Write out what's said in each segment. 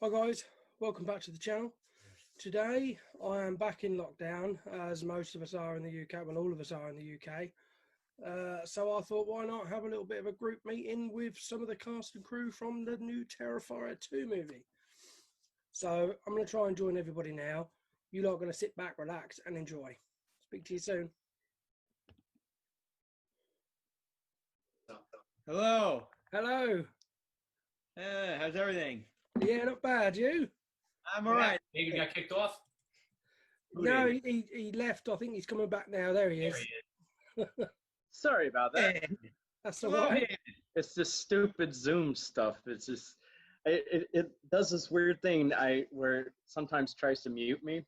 Hi guys, welcome back to the channel. Today I am back in lockdown, as most of us are in the UK, well all of us are in the UK. So I thought, why not have a little bit of a group meeting with some of the cast and crew from the new Terrifier 2 movie. So I'm going to try and join everybody now. You lot are going to sit back, relax and enjoy. Speak to you soon. Hello. Hello. How's everything? Yeah, not bad. You? I'm all right. Maybe he got kicked off? No, he left. I think he's coming back now. There he is. There he is. Sorry about that. That's all right. It's this stupid Zoom stuff. It's just it does this weird thing where it sometimes tries to mute me.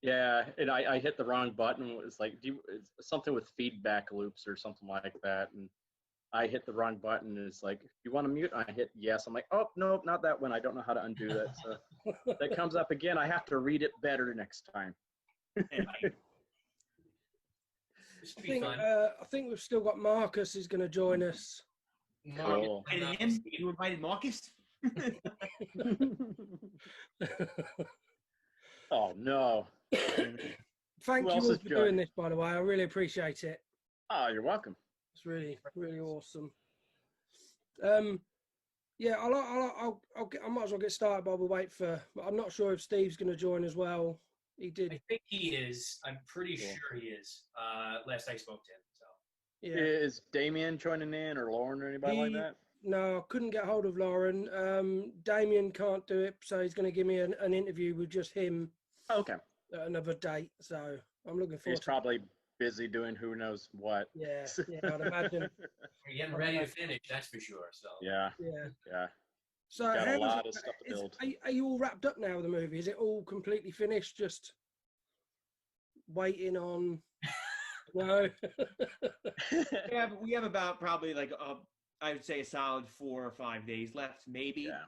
Yeah, and I hit the wrong button. It's like it's something with feedback loops or something like that, and I hit the wrong button. And it's like, you want to mute? I hit yes. I'm like, oh no, not that one. I don't know how to undo that. So that comes up again. I have to read it better next time. I think we've still got Marcus who's going to join us. Cool. You invited Marcus? Oh no. Thank you all for doing this, by the way. I really appreciate it. Oh, you're welcome. It's really, really awesome. Yeah, I might as well get started while we wait for. I'm not sure if Steve's going to join as well. He did. I think he is. I'm pretty sure he is. Last I spoke to him. So. Yeah. Is Damien joining in, or Lauren, or anybody like that? No, I couldn't get hold of Lauren. Damien can't do it, so he's going to give me an interview with just him. Okay. At another date, so I'm looking forward. He's probably busy doing who knows what. Yeah, I'd imagine. You're getting ready to finish, that's for sure. So. Yeah. So got a lot of stuff to build. Are you all wrapped up now with the movie? Is it all completely finished? Just waiting on? No. Yeah, but we have about probably like I would say a solid 4 or 5 days left, maybe. Yeah.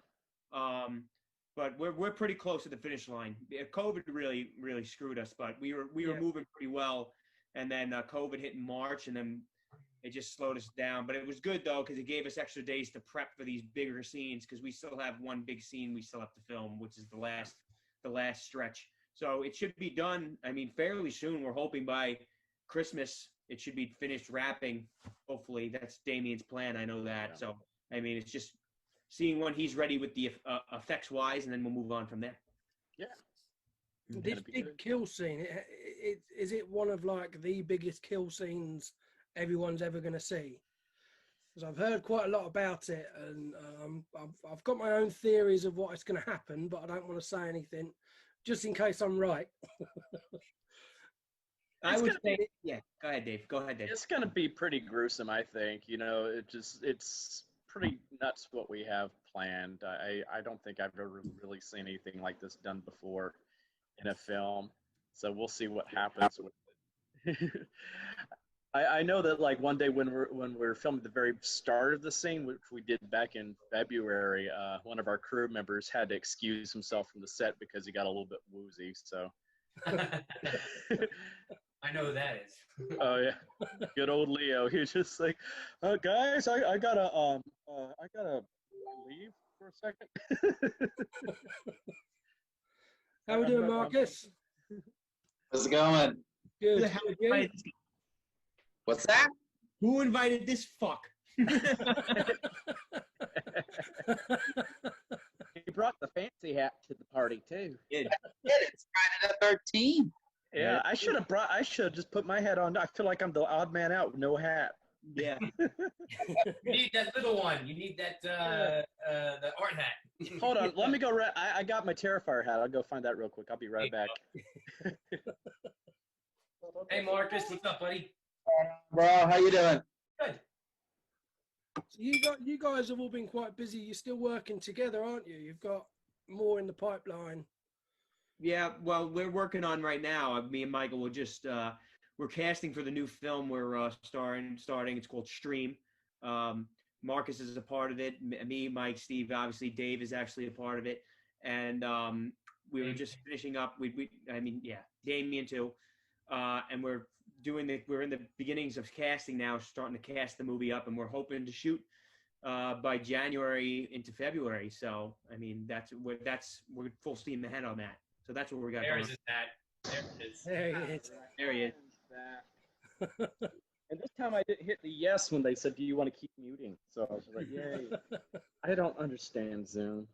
But we're pretty close to the finish line. COVID really screwed us, but we were moving pretty well, and then COVID hit in March, and then it just slowed us down. But it was good though, because it gave us extra days to prep for these bigger scenes, because we still have one big scene we still have to film, which is the last stretch. So it should be done. I mean, fairly soon. We're hoping by Christmas it should be finished wrapping. Hopefully, that's Damien's plan. I know that. Yeah. So I mean, it's just seeing when he's ready with the effects wise, and then we'll move on from there. Yeah. This big kill scene, is it one of like the biggest kill scenes everyone's ever going to see? Because I've heard quite a lot about it, and I've got my own theories of what is going to happen, but I don't want to say anything just in case I'm right. I would say, yeah. Go ahead, Dave. It's going to be pretty gruesome, I think. You know, it's pretty nuts what we have planned. I don't think I've ever really seen anything like this done before in a film. So we'll see what happens with it. I know that like one day when we're filming the very start of the scene, which we did back in February, one of our crew members had to excuse himself from the set because he got a little bit woozy. So. I know who that is. Oh yeah, good old Leo. He's just like, guys, I gotta leave for a second. How we doing, Marcus? How's it going? Good. What's that? Who invited this fuck? He brought the fancy hat to the party too. It's Friday the 13th. Yeah, I should have just put my hat on. I feel like I'm the odd man out with no hat. Yeah. You need that little one. You need that the art hat. Hold on, let me go. I got my Terrifier hat. I'll go find that real quick. I'll be right back. Hey Marcus, what's up, buddy? Bro, how you doing? Good. So you guys have all been quite busy. You're still working together, aren't you? You've got more in the pipeline. Yeah, well, we're working on right now. Me and Michael will just we're casting for the new film we're starting. It's called Stream. Marcus is a part of it. Me, Mike, Steve, obviously Dave is actually a part of it, and we were just finishing up. Damien too, and we're in the beginnings of casting now, starting to cast the movie up, and we're hoping to shoot by January into February. So I mean, we're full steam ahead on that. So that's what we got. There going. is that. There it is. There he is. There he is. And this time I didn't hit the yes when they said, "Do you want to keep muting?" So I was like, "Yay!" I don't understand Zoom.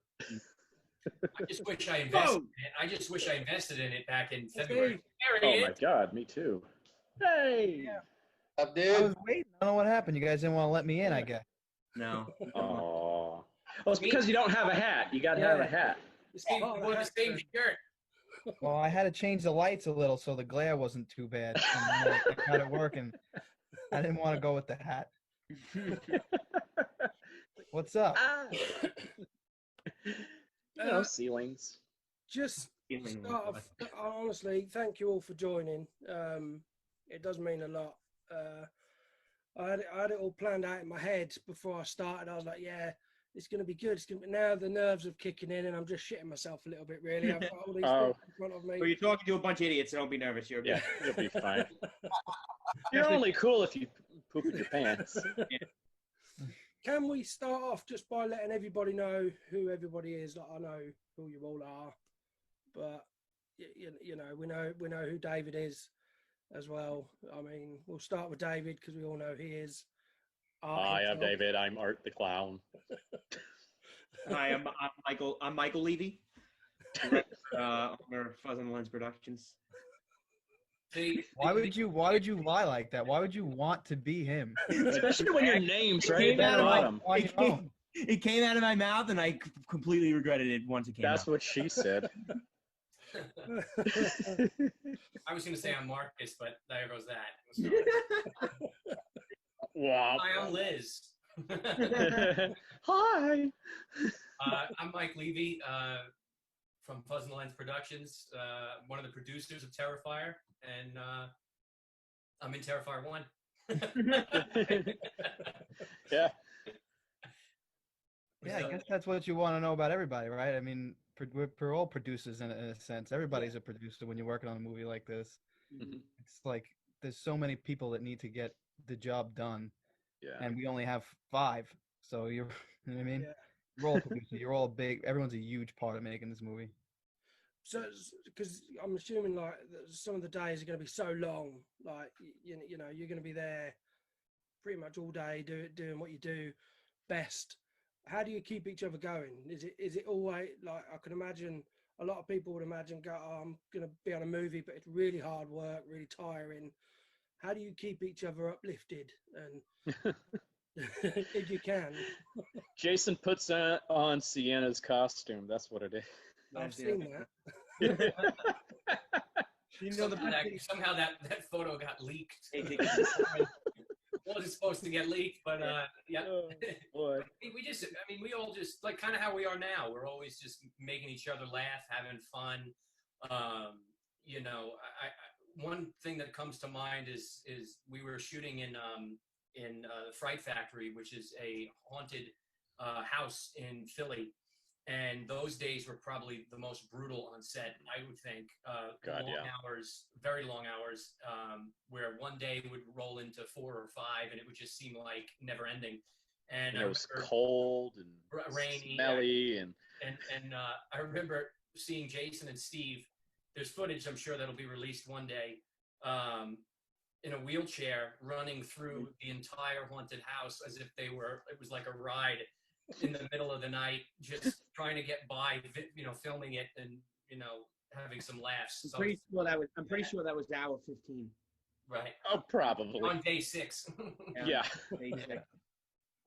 I just wish I invested in it. I just wish I invested in it back in February. There Oh he my is. God, me too. Hey. Up, I dude? was waiting. I don't know what happened. You guys didn't want to let me in, I guess. No. Oh. Well, it's because you don't have a hat. You got to have a hat. Steve wore the same shirt. Well, I had to change the lights a little so the glare wasn't too bad. And I got it working. I didn't want to go with the hat. What's up? You know, ceilings. Just start off, honestly, thank you all for joining. It does mean a lot. I had it all planned out in my head before I started. I was like, yeah, it's going to be good. It's going to be, now the nerves are kicking in and I'm just shitting myself a little bit, really. I've got all these things in front of me. Well, you're talking to a bunch of idiots, so don't be nervous. You'll be fine. You're only cool if you poop in your pants. Can we start off just by letting everybody know who everybody is? Like, I know who you all are, but you know, we know who David is as well. I mean, we'll start with David because we all know he is. Hi, I'm David. I'm Art the Clown. Hi, I'm Michael. I'm Michael Leavy, owner of Fuzz on the Lens Productions. Why would you lie like that? Why would you want to be him? Especially when your name's right at the bottom. It came out of my mouth, and I completely regretted it once it came out. That's what she said. I was going to say I'm Marcus, but there goes that. Wow. Hi, I'm Liz. Hi. I'm Mike Leavy from Fuzz and Lens Productions, one of the producers of Terrifier, and I'm in Terrifier 1. Yeah. Yeah, I guess that's what you want to know about everybody, right? I mean, we're all producers in a sense. Everybody's a producer when you're working on a movie like this. Mm-hmm. It's like there's so many people that need to get the job done. Yeah. And we only have 5. So you know what I mean? Yeah. You're all producers. You're all big. Everyone's a huge part of making this movie. So, because I'm assuming like some of the days are going to be so long, like you know, you're going to be there pretty much all day doing what you do best. How do you keep each other going? Is it always like, I can imagine a lot of people would imagine I'm going to be on a movie, but it's really hard work, really tiring. How do you keep each other uplifted and if you can? Jason puts on Sienna's costume. That's what it is. I've seen that. You know, somehow that photo got leaked. Wasn't supposed to get leaked, but yeah. Oh, boy. we all just like kind of how we are now. We're always just making each other laugh, having fun. You know, one thing that comes to mind is we were shooting in the Fright Factory, which is a haunted house in Philly. And those days were probably the most brutal on set, I would think. Hours, very long hours, where one day would roll into 4 or 5, and it would just seem like never ending. And it was cold and rainy, smelly, and I remember seeing Jason and Steve. There's footage I'm sure that'll be released one day. In a wheelchair, running through the entire haunted house as if it was like a ride. In the middle of the night, just trying to get by, you know, filming it and, you know, having some laughs. I'm pretty sure that was hour 15. Right. Oh, probably. On day 6. Yeah.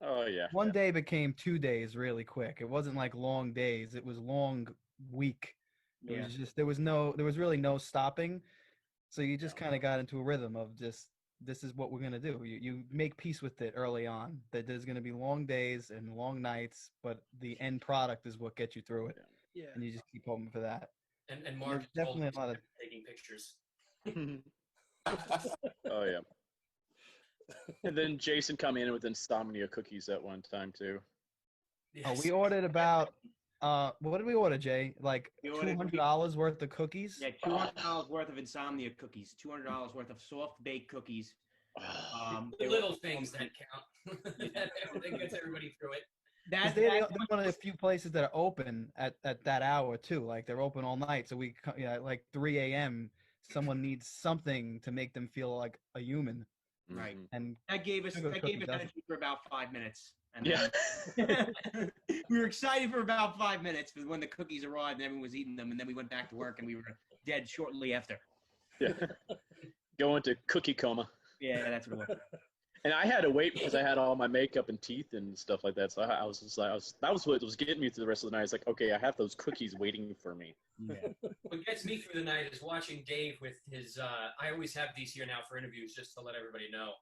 Oh, yeah. One day became 2 days really quick. It wasn't like long days. It was long week. It was just, there was really no stopping. So you just kind of got into a rhythm of just, this is what we're going to do. You make peace with it early on, that there's going to be long days and long nights, but the end product is what gets you through it. Yeah. And you just keep hoping for that. And Mark is definitely a lot of taking pictures. Oh, yeah. And then Jason come in with insomnia cookies at one time, too. Yes. Oh, we ordered about, what did we order, Jay? Like $200 worth of cookies? Yeah, $200 worth of insomnia cookies, $200 worth of soft baked cookies. The little things that count. That gets everybody through it. They're one of the few places that are open at that hour too. Like they're open all night. So like 3 a.m. Someone needs something to make them feel like a human. Right. And that gave us energy for about 5 minutes. And we were excited for about 5 minutes when the cookies arrived and everyone was eating them, and then we went back to work and we were dead shortly after. Yeah. Go into cookie coma. Yeah, that's what it was. And I had to wait because I had all my makeup and teeth and stuff like that. So I was just like, that was what was getting me through the rest of the night. It's like, okay, I have those cookies waiting for me. Yeah. What gets me through the night is watching Dave with his. I always have these here now for interviews, just to let everybody know.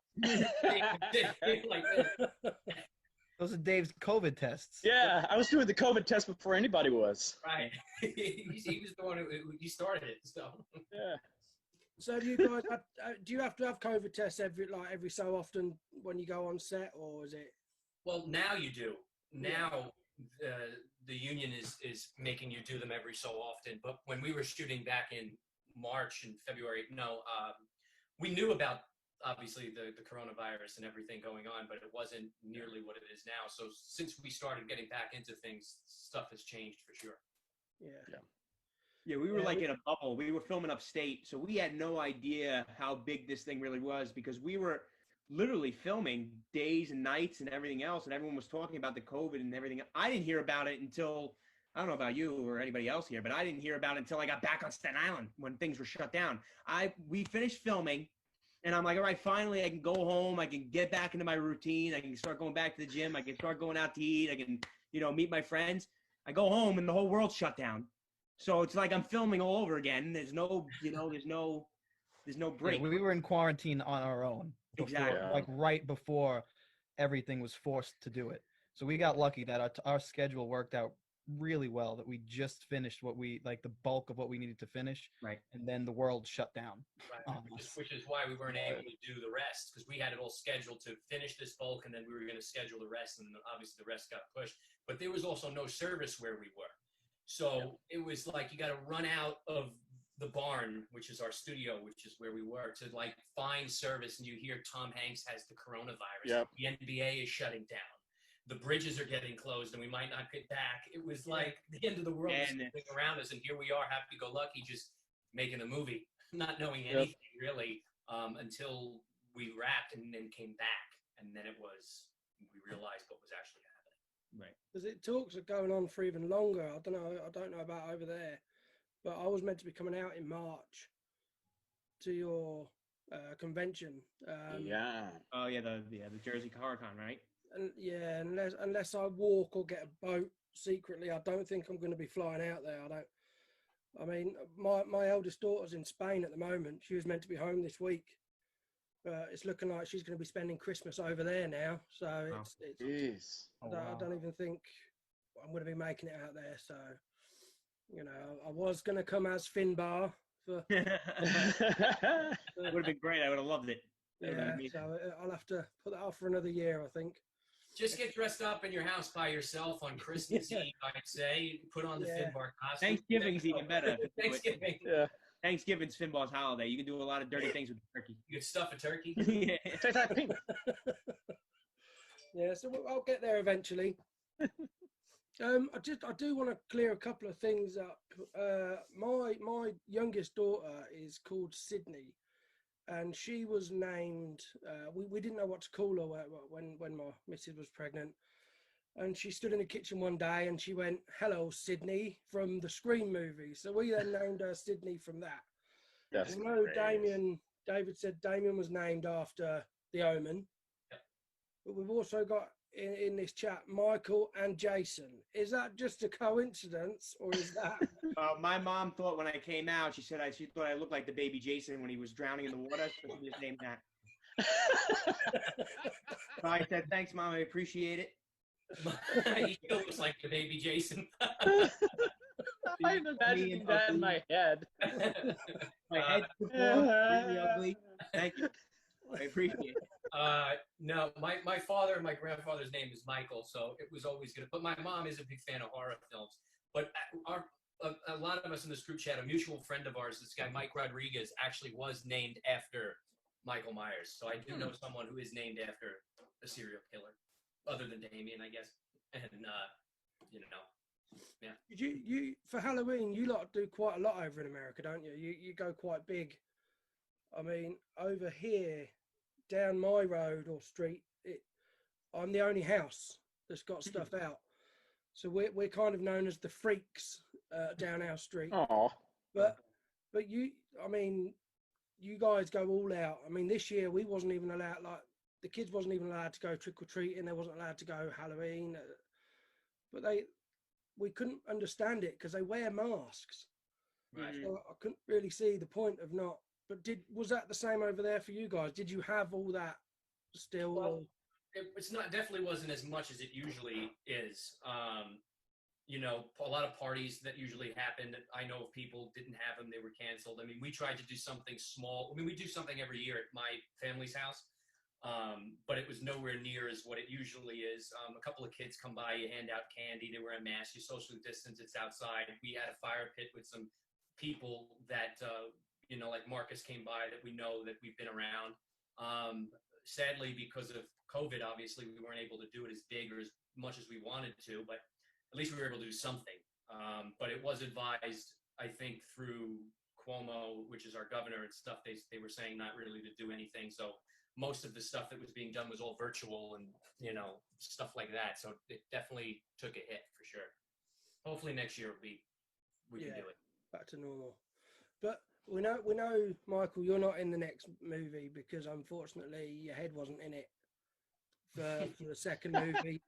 Those are Dave's COVID tests. Yeah, I was doing the COVID test before anybody was. Right. He was the one who started it. So. Yeah. So do you guys do you have to have COVID tests every so often when you go on set, or is it? Well, now you do. Now the union is making you do them every so often. But when we were shooting back in March and February, we knew about obviously the coronavirus and everything going on, but it wasn't nearly what it is now. So since we started getting back into things, stuff has changed for sure. Yeah. Yeah, we were like in a bubble. We were filming upstate, so we had no idea how big this thing really was because we were literally filming days and nights and everything else, and everyone was talking about the COVID and everything. I didn't hear about it until, I don't know about you or anybody else here, but I didn't hear about it until I got back on Staten Island when things were shut down. We finished filming, and I'm like, all right, finally I can go home. I can get back into my routine. I can start going back to the gym. I can start going out to eat. I can, meet my friends. I go home, and the whole world's shut down. So it's like I'm filming all over again. There's no, there's no break. Yeah, we were in quarantine on our own. Exactly. Like right before everything was forced to do it. So we got lucky that our schedule worked out really well, that we just finished the bulk of what we needed to finish. Right. And then the world shut down. Right. Which is why we weren't able to do the rest, because we had it all scheduled to finish this bulk, and then we were going to schedule the rest, and obviously the rest got pushed. But there was also no service where we were. So it was like you got to run out of the barn, which is our studio, which is where we were, to find service. And you hear Tom Hanks has the coronavirus. Yep. The NBA is shutting down. The bridges are getting closed, and we might not get back. It was like the end of the world was moving around us, and here we are, happy-go-lucky, just making a movie, not knowing anything really until we wrapped and then came back, and then we realized what was actually happening. Right. Because talks are going on for even longer. I don't know about over there, but I was meant to be coming out in March to your convention. Yeah. Oh yeah, the Jersey Comic-Con, right? And unless I walk or get a boat secretly, I don't think I'm going to be flying out there. I mean, my eldest daughter's in Spain at the moment. She was meant to be home this week. It's looking like she's going to be spending Christmas over there now. So I don't even think I'm going to be making it out there. So, I was going to come as Finbar. Would have been great. I would have loved it. Yeah, so I'll have to put that off for another year, I think. Just get dressed up in your house by yourself on Christmas Eve, I'd say. Put on the Finbar costume. Thanksgiving's even better. Thanksgiving. Yeah. Thanksgiving's Finbar's holiday. You can do a lot of dirty things with turkey. You could stuff a turkey. Yeah. Yeah, so I'll get there eventually. I do want to clear a couple of things up. My youngest daughter is called Sydney, and she was named. We didn't know what to call her when my missus was pregnant, and she stood in the kitchen one day and she went, "Hello, Sydney," from the Scream movie. So we then named her Sydney from that. That's David said Damien was named after The Omen. Yep. But we've also got in this chat Michael and Jason. Is that just a coincidence, or is that? My mom thought when I came out, she thought I looked like the baby Jason when he was drowning in the water, so she just named that. So I said, "Thanks, Mom. I appreciate it." He still looks like the baby Jason. I'm imagining that in my head. My head's really ugly. Thank you. I appreciate it. No, my father and my grandfather's name is Michael, so it was always good. But my mom is a big fan of horror films. But a lot of us in this group chat, a mutual friend of ours, this guy Mike Rodriguez, actually was named after Michael Myers. So I do know someone who is named after a serial killer, other than Damien, I guess. And you know, yeah. You for Halloween, you lot do quite a lot over in America, don't you? You go quite big. I mean, over here, down my road or street, I'm the only house that's got stuff out. So we're kind of known as the freaks down our street. Oh, But you, I mean, you guys go all out. I mean, this year we wasn't even allowed. Like the kids wasn't even allowed to go trick or treating. They wasn't allowed to go Halloween. But we couldn't understand it because they wear masks. Right. So I couldn't really see the point of not. But was that the same over there for you guys? Did you have all that still? Well, it's not, definitely wasn't as much as it usually is. You know, a lot of parties that usually happened, I know of people didn't have them, they were canceled. I mean, we tried to do something small. I mean, we do something every year at my family's house, but it was nowhere near as what it usually is. A couple of kids come by, you hand out candy, they wear a mask, you social distance, it's outside. We had a fire pit with some people that, you know, like Marcus came by that we know that we've been around. Sadly, because of COVID, obviously, we weren't able to do it as big or as much as we wanted to, but at least we were able to do something. But it was advised, I think, through Cuomo, which is our governor and stuff, they were saying not really to do anything. So most of the stuff that was being done was all virtual and, you know, stuff like that. So it definitely took a hit for sure. Hopefully next year we can do it. Back to normal. But we know, Michael, you're not in the next movie because unfortunately your head wasn't in it for the second movie.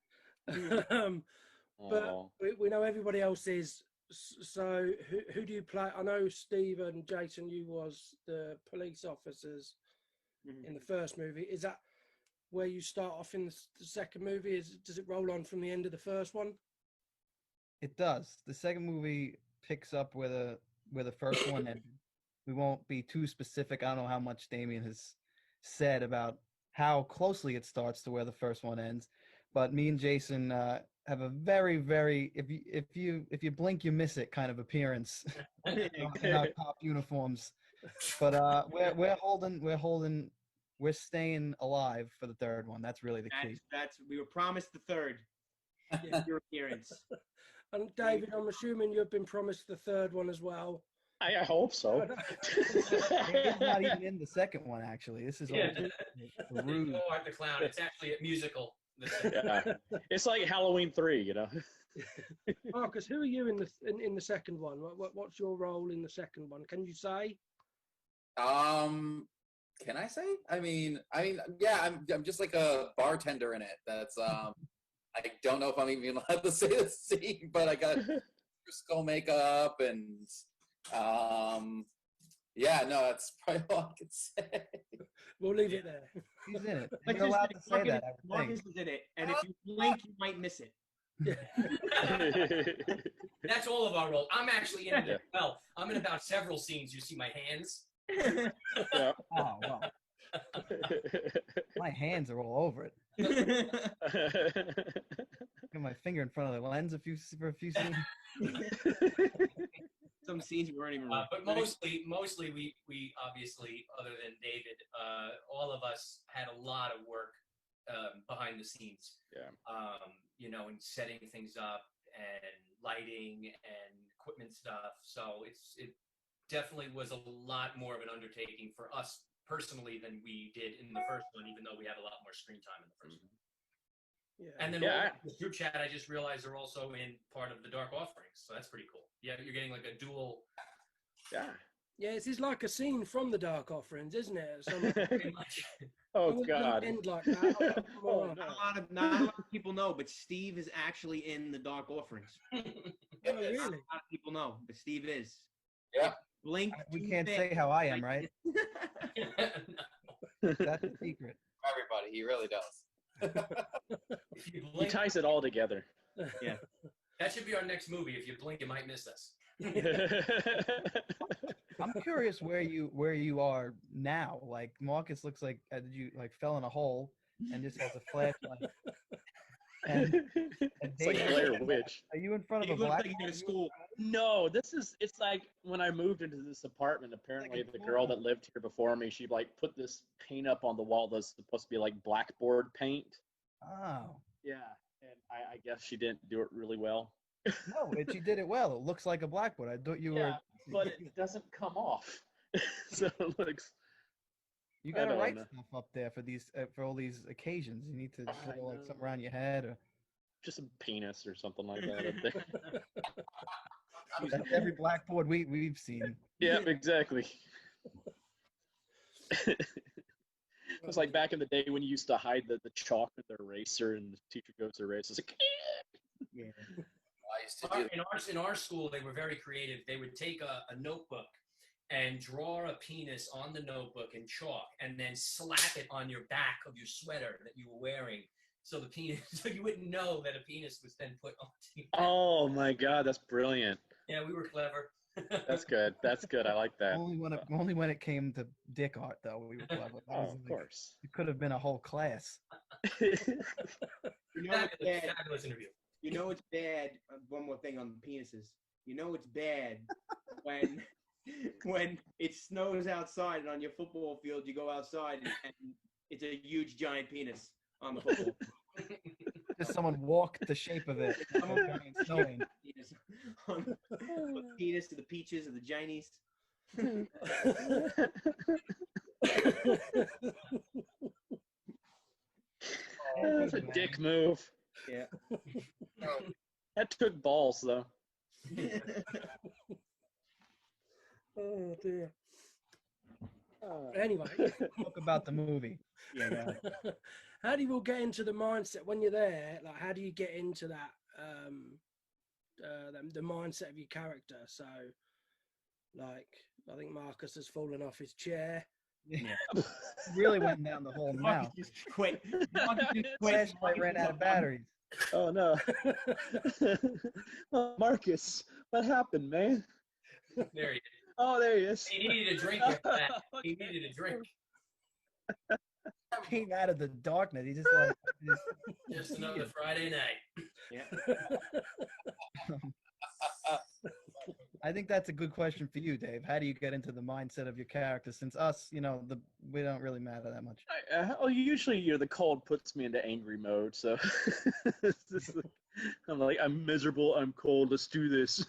But we know everybody else is. So who do you play? I know Steve and Jason, you was the police officers in the first movie. Is that where you start off in the second movie? Does it roll on from the end of the first one? It does. The second movie picks up where the first one ended. We won't be too specific. I don't know how much Damien has said about how closely it starts to where the first one ends, but me and Jason have a very, very if you blink you miss it kind of appearance in our cop uniforms. But we're staying alive for the third one. That's really the key. We were promised the third. Your appearance. And David, I'm assuming you've been promised the third one as well. I hope so. It's not even in the second one, actually. This is all the Rude. Art the Clown. It's actually a musical. Yeah. It's like Halloween 3, you know. Marcus, who are you in the second one? What's your role in the second one? Can you say? Can I say? I mean, yeah, I'm just like a bartender in it. That's I don't know if I'm even allowed to say the scene, but I got skull makeup and yeah, no, that's probably all I can say. We'll leave it there. He's in it. You're allowed to say that. Marcus is in it, and if you blink, you might miss it. That's all of our roles. I'm actually in it as well. I'm in about several scenes. You see my hands. Yeah. Oh well. My hands are all over it. Got my finger in front of the lens for a few scenes. Some scenes we weren't even. But mostly we obviously, other than David, all of us had a lot of work behind the scenes. Yeah. You know, in setting things up and lighting and equipment stuff. So it definitely was a lot more of an undertaking for us personally than we did in the first one, even though we had a lot more screen time in the first one. Yeah. And then the group chat, I just realized they're also in part of the Dark Offerings, so that's pretty cool. Yeah, you're getting like a dual. Yeah. Yeah, it's like a scene from the Dark Offerings, isn't it? Pretty much. Oh God. End like that. Oh, no. Not a lot of people know, but Steve is actually in the Dark Offerings. Oh, really? Not a lot of people know, but Steve is. Yeah. Blink. We can't say how I am, right? That's a secret. Everybody, he really does. If you He blink, ties it all together. Yeah. that should be our next movie. If you blink, you might miss us. I'm curious where you are now. Like Marcus looks like did you like fell in a hole and just has a flashlight? And It's like David, Blair Witch. are you in front of You a look like blackboard? you go to school. No, it's like when I moved into this apartment, apparently the girl that lived here before me, she like put this paint up on the wall that's supposed to be like blackboard paint. Oh. Yeah, and I guess she didn't do it really well. No, but you did it well. It looks like a blackboard. I thought you were. Yeah, but it doesn't come off. So it looks. You I gotta don't write know. stuff up there for these for all these occasions. You need to I put like know. something around your head or Just a penis or something like that up there. that's every blackboard we've seen. Yeah, exactly. It's like back in the day when you used to hide the chalk with the eraser and the teacher goes to erase. It's like, Yeah. I used to do In our school, they were very creative. They would take a notebook and draw a penis on the notebook in chalk and then slap it on your back of your sweater that you were wearing. So the penis, so you wouldn't know that a penis was then put onto you. oh my God, that's brilliant. Yeah, we were clever. That's good. That's good. I like that. Only when it came to dick art though we were clever. That Oh, was of like- course. It could have been a whole class. You know it's Fabulous, bad. fabulous interview. You know it's bad. One more thing on the penises. You know it's bad when it snows outside and on your football field you go outside and it's a huge giant penis on the football. Just someone walked the shape of it. Snowing. Penis on the penis to the peaches of the Chinese. That's a dick move. Yeah. That took balls though. Oh dear. Anyway, Talk about the movie. Yeah. how do you all get into the mindset when you're there? Like, how do you get into that the mindset of your character? So, like, I think Marcus has fallen off his chair. Really went down the hole now. Marcus just quit. Marcus just quit. Flashlight ran out of batteries. Oh no. Oh, Marcus, what happened, man? There he is. Oh, there he is. He needed a drink after that. He needed a drink. Came out of the darkness. He just like Just another Friday night. Yeah. I think that's a good question for you, Dave. How do you get into the mindset of your character? Since us, we don't really matter that much. Usually, the cold puts me into angry mode, so it's just I'm like, I'm miserable, I'm cold, let's do this.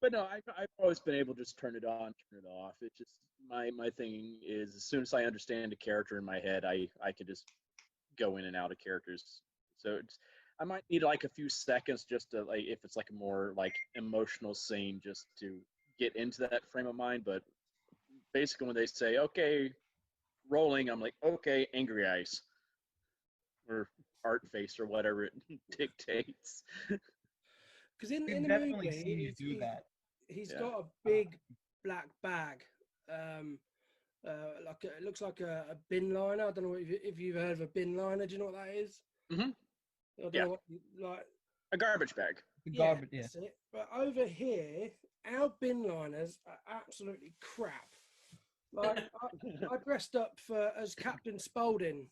But no, I've always been able to just turn it on, turn it off. It's just my thing is as soon as I understand a character in my head, I can just go in and out of characters. So I might need like a few seconds just to like if it's like a more like emotional scene just to get into that frame of mind. But basically when they say, okay, rolling, I'm like, okay, angry eyes or art face or whatever it dictates. Because in We've the definitely movie, seen you do that. He's Yeah. got a big black bag. It looks like a bin liner. I don't know if you've heard of a bin liner. Do you know what that is? Mhm. I don't Yeah. know what, A garbage bag. The garbage, yeah. that's it. But over here, our bin liners are absolutely crap. Like I dressed up as Captain Spaulding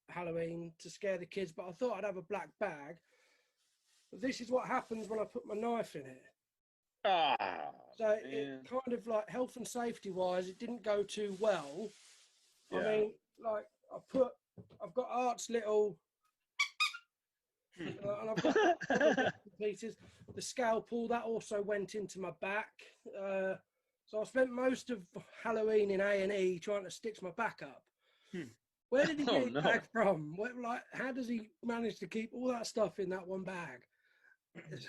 Halloween to scare the kids, but I thought I'd have a black bag. But this is what happens when I put my knife in it. Ah. So man. it kind of like health and safety wise, it didn't go too well. I Yeah. mean, like I've got Art's little, and I've got other bits and pieces. The scalpel that also went into my back. So I spent most of Halloween in A&E trying to stitch my back up. Where did he get Oh, his no. bag from? How does he manage to keep all that stuff in that one bag? It's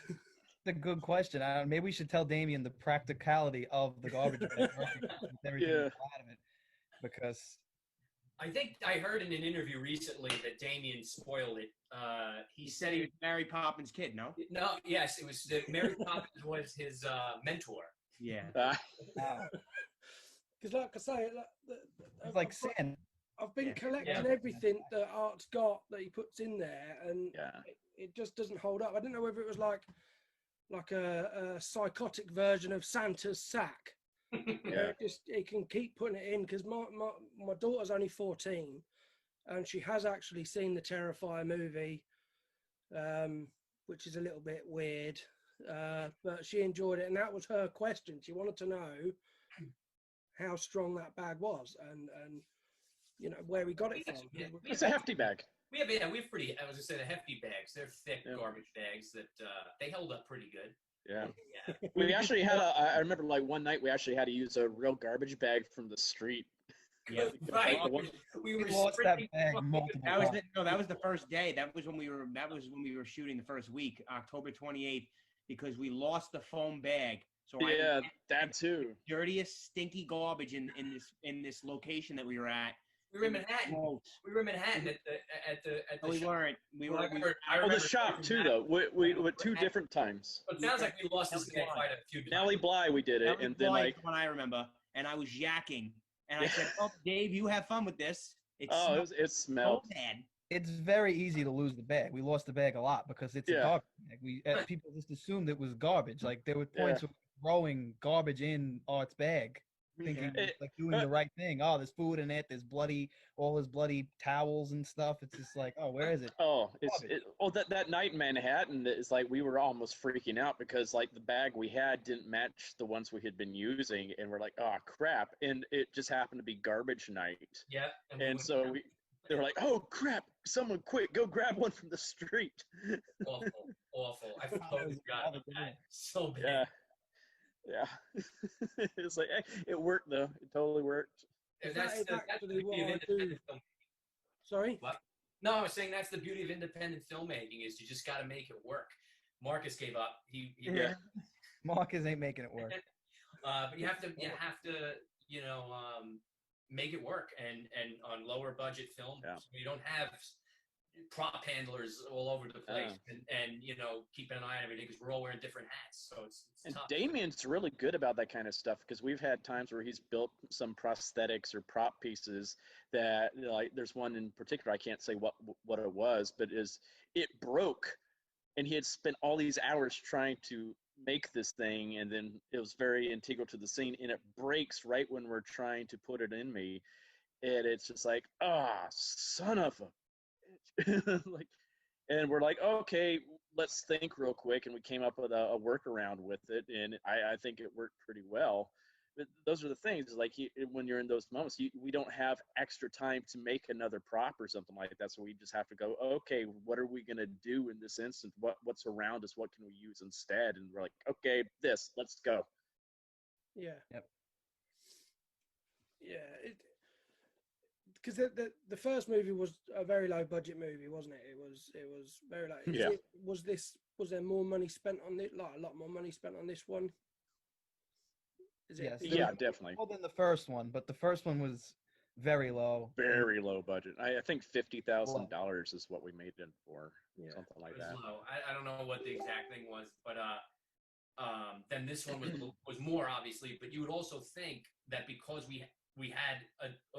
a good question. Maybe we should tell Damien the practicality of the garbage bag with everything Yeah. out of it, because I think I heard in an interview recently that Damien spoiled it. He said he was Mary Poppins' kid, no? No, yes, it was that Mary Poppins was his mentor. Yeah. Because, like I say, it's like sin. I've been Yeah. collecting Yeah. everything that Art's got that he puts in there, and Yeah. it just doesn't hold up. I don't know whether it was like a psychotic version of Santa's sack. Yeah. He can keep putting it in because my daughter's only 14, and she has actually seen the Terrifier movie, which is a little bit weird, but she enjoyed it, and that was her question. She wanted to know how strong that bag was, and you know where we got it from. It's a hefty bag. We have pretty. I was gonna say the hefty bags. They're thick garbage bags that they held up pretty good. Yeah. We actually had I remember like one night we actually had to use a real garbage bag from the street. Yeah, right. We were lost that bag multiple times. That was the first day. That was when we were shooting the first week, October 28th, because we lost the foam bag. So that too. Dirtiest, stinky garbage in this location that we were at. We were in Manhattan. We were in Manhattan at the we shop. weren't. We were. The shop too, though. We went two different times. But it sounds like we lost this bag quite a few times. Nellie Bly, we did it, and then like when I remember, and I was yakking, and I said, "Oh, Dave, you have fun with this." It smelled so bad. It's very easy to lose the bag. We lost the bag a lot because it's a garbage bag. People just assumed it was garbage. Like there were points of throwing garbage in Art's bag, thinking like doing the right thing. Oh, there's food in it. There's all his bloody towels and stuff. It's just like, oh, where is it? Oh, that night in Manhattan is like we were almost freaking out because like the bag we had didn't match the ones we had been using, and we're like, oh crap! And it just happened to be garbage night. Yeah. And so they were like, oh crap! Someone quick, go grab one from the street. Awful. I totally forgot about that. So bad. Yeah. It's like, it worked though. It totally worked. That's the beauty of independent filmmaking. Sorry? What? No, I was saying that's the beauty of independent filmmaking is you just got to make it work. Marcus gave up. He Marcus ain't making it work. But you have to make it work, and on lower budget film, so you don't have prop handlers all over the place, and keeping an eye on everything because we're all wearing different hats, so it's tough. Damien's really good about that kind of stuff because we've had times where he's built some prosthetics or prop pieces that like there's one in particular, I can't say what it was, but it broke, and he had spent all these hours trying to make this thing, and then it was very integral to the scene, and it breaks right when we're trying to put it in me, and it's just like, son of a like, and we're like, okay, let's think real quick, and we came up with a workaround with it, and I think it worked pretty well. But those are the things, like when you're in those moments, we don't have extra time to make another prop or something like that, so we just have to go, okay, what are we going to do in this instance? What's around us? What can we use instead? And we're like, okay, let's go. Yeah. Yep. Yeah. Because the first movie was a very low budget movie, wasn't it? It was very low. Was there more money spent on it? Like a lot more money spent on this one? Yes. Yeah, definitely. More than the first one, but the first one was very low. Very low budget. I think $50,000 is what we made it for, something like that. Low. I don't know what the exact thing was, but then this one was more obviously. But you would also think that because we had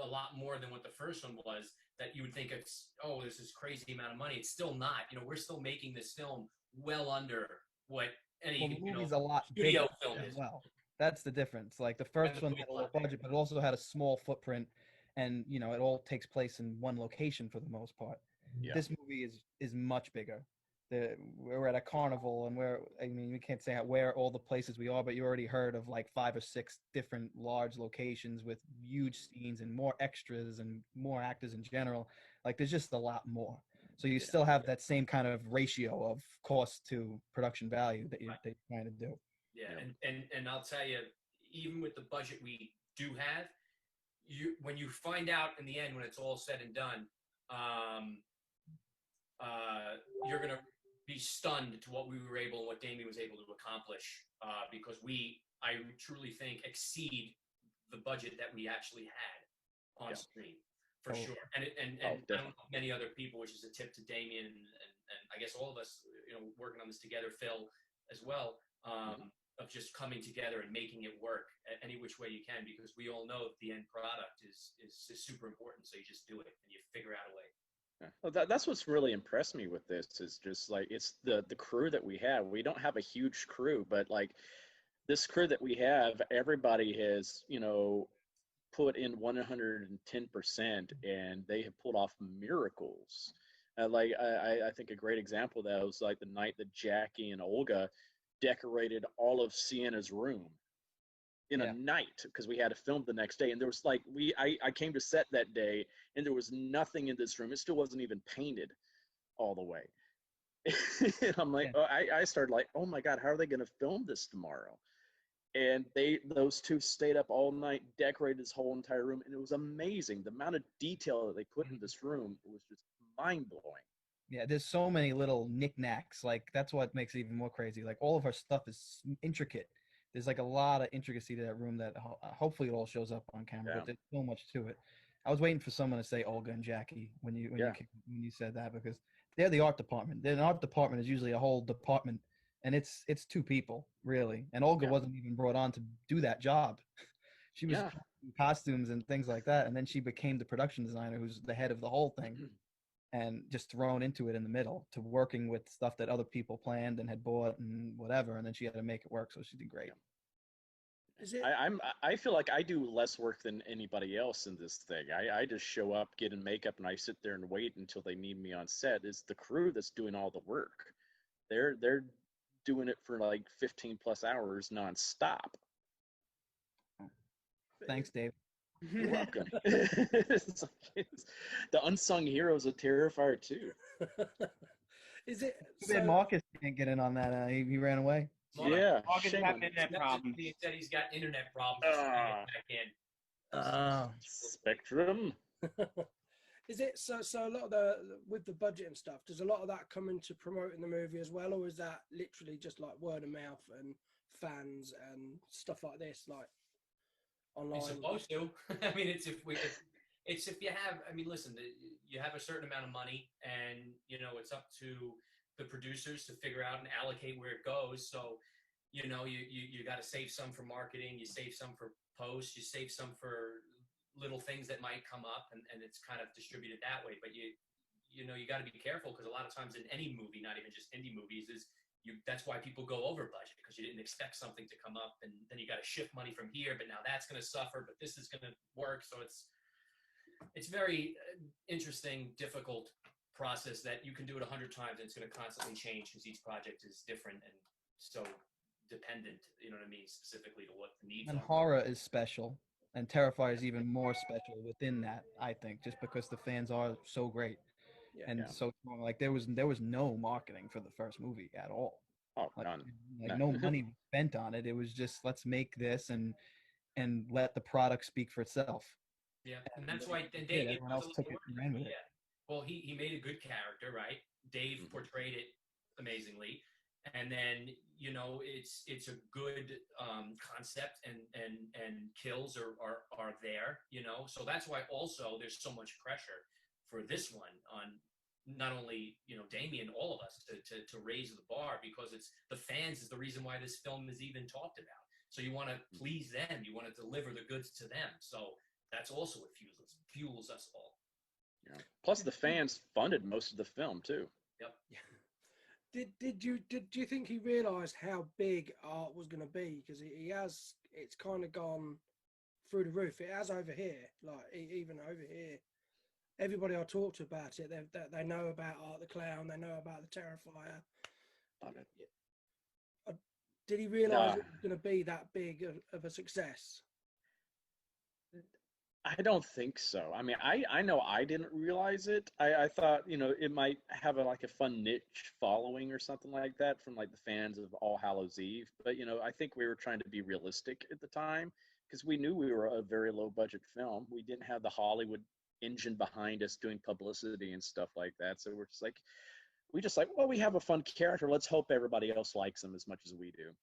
a lot more than what the first one was, that you would think this is crazy amount of money. It's still not. We're still making this film well under what any the movie's a lot studio bigger film as is. well. That's the difference. Like the first one had a low budget, but it also had a small footprint, and it all takes place in one location for the most part. Yeah. This movie is much bigger. We're at a carnival, and we can't say where all the places we are, but you already heard of like 5 or 6 different large locations with huge scenes and more extras and more actors in general. Like there's just a lot more. So you still have that same kind of ratio of cost to production value that you're trying to do. Yeah, and I'll tell you, even with the budget we do have, when you find out in the end when it's all said and done, you're gonna be stunned to what what Damien was able to accomplish, because I truly think exceed the budget that we actually had on screen for sure, and I don't know many other people, which is a tip to Damien and I guess all of us, working on this together, Phil as well. Of just coming together and making it work any which way you can, because we all know the end product is super important. So you just do it and you figure out a way. Yeah. Well, that's what's really impressed me with this is just like it's the crew that we have. We don't have a huge crew, but like this crew that we have, everybody has put in 110%, and they have pulled off miracles. Like I think a great example of that was like the night that Jackie and Olga decorated all of Sienna's room in a night, because we had to film the next day, and there was like I came to set that day, and there was nothing in this room. It still wasn't even painted all the way. And I'm like, I started like, oh my God, how are they going to film this tomorrow? And those two stayed up all night, decorated this whole entire room, and it was amazing. The amount of detail that they put in this room was just mind-blowing. Yeah, there's so many little knickknacks. Like, that's what makes it even more crazy. Like, all of our stuff is intricate. There's like a lot of intricacy to that room that hopefully it all shows up on camera. But there's so much to it. I was waiting for someone to say Olga and Jackie when you said that, because they're the art department. The art department is usually a whole department, and it's two people really. And Olga wasn't even brought on to do that job. She was in costumes and things like that, and then she became the production designer, who's the head of the whole thing, and just thrown into it in the middle to working with stuff that other people planned and had bought and whatever, and then she had to make it work. So she did great. I feel like I do less work than anybody else in this thing. I just show up, get in makeup, and I sit there and wait until they need me on set. It's the crew that's doing all the work. They're doing it for like 15 plus hours nonstop. Thanks, Dave. You're welcome. It's the unsung heroes of Terrifier 2. Is it? Marcus can't get in on that. He ran away. Yeah, Marcus has internet problems. He said he's got internet problems. Back in. Spectrum. Is it so a lot of with the budget and stuff, does a lot of that come into promoting the movie as well, or is that literally just like word of mouth and fans and stuff like this, like online? It's supposed to. I mean, it's if you have. I mean, listen, you have a certain amount of money, and it's up to the producers to figure out and allocate where it goes. So, you got to save some for marketing, you save some for post, you save some for little things that might come up, and it's kind of distributed that way. But you got to be careful, because a lot of times in any movie, not even just indie movies, that's why people go over budget, because you didn't expect something to come up, and then you got to shift money from here, but now that's going to suffer, but this is going to work. So it's very interesting, difficult process that you can do it 100 times and it's going to constantly change, because each project is different and so dependent, you know what I mean, specifically to what the needs and are. Horror is special, and Terrifier is even more special within that, I think, just because the fans are so great so strong. Like, there was no marketing for the first movie at all. Oh, none. No money was spent on it. It was just, let's make this and let the product speak for itself. Yeah, and that's why Dave, everyone else took it and ran with it. Well, he made a good character, right? Dave portrayed it amazingly, and then it's a good concept, and kills are there, So that's why also there's so much pressure for this one on not only Damien, all of us to raise the bar, because it's the fans is the reason why this film is even talked about. So you want to please them, you want to deliver the goods to them. So that's also what fuels us all. Yeah. Plus, the fans funded most of the film too. Yep. Did you think he realised how big art was going to be? Because it's kind of gone through the roof. It has over here, like even over here. Everybody I talk to about it, they know about Art the Clown, they know about the Terrifier. Love it. Did he realise it was going to be that big of a success? I don't think so. I mean, I know I didn't realize it. I thought, it might have a fun niche following or something like that from like the fans of All Hallows Eve. But, I think we were trying to be realistic at the time, because we knew we were a very low budget film. We didn't have the Hollywood engine behind us doing publicity and stuff like that. So we're just like, well, we have a fun character. Let's hope everybody else likes him as much as we do.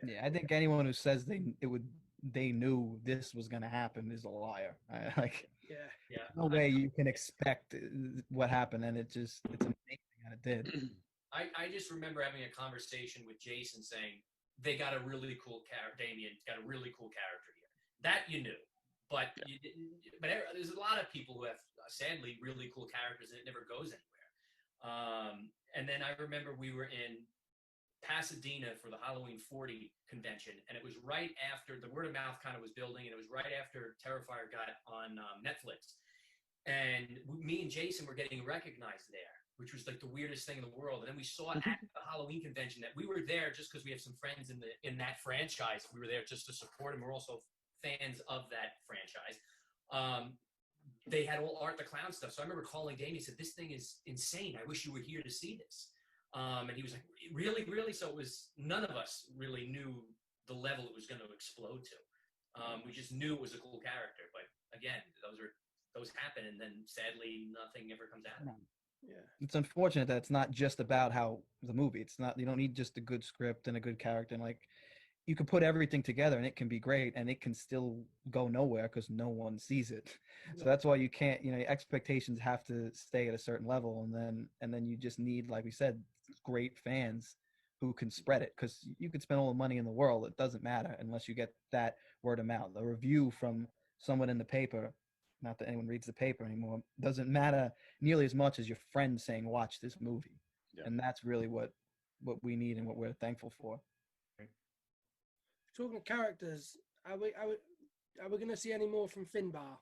Yeah, I think anyone who says they knew this was going to happen is a liar. No way you can expect what happened, and it's amazing that it did. I just remember having a conversation with Jason saying they got a really cool character. Damien's got a really cool character here. That you knew, but you didn't. But there's a lot of people who have sadly really cool characters, and it never goes anywhere. And then I remember we were in Pasadena for the Halloween 40 convention, and it was right after the word of mouth kind of was building, and it was right after Terrifier got on Netflix. And me and Jason were getting recognized there, which was like the weirdest thing in the world. And then we saw at the Halloween convention that we were there just because we have some friends in that franchise. We were there just to support them. We're also fans of that franchise. They had all Art the Clown stuff. So I remember calling Damien and said, "This thing is insane. I wish you were here to see this." And he was like, "Really, really?" So it was, none of us really knew the level it was going to explode to. We just knew it was a cool character. But again, those happen, and then sadly nothing ever comes out of it. Yeah. It's unfortunate that it's not just about how the movie. It's not, you don't need just a good script and a good character, and like, you can put everything together and it can be great, and it can still go nowhere because no one sees it. So that's why you can't, expectations have to stay at a certain level, and then you just need, like we said, great fans who can spread it, because you could spend all the money in the world, it doesn't matter unless you get that word of mouth. A review from someone in the paper, not that anyone reads the paper anymore, doesn't matter nearly as much as your friend saying, "Watch this movie." Yeah. And that's really what we need and what we're thankful for. Talking of characters, are we going to see any more from Finbar?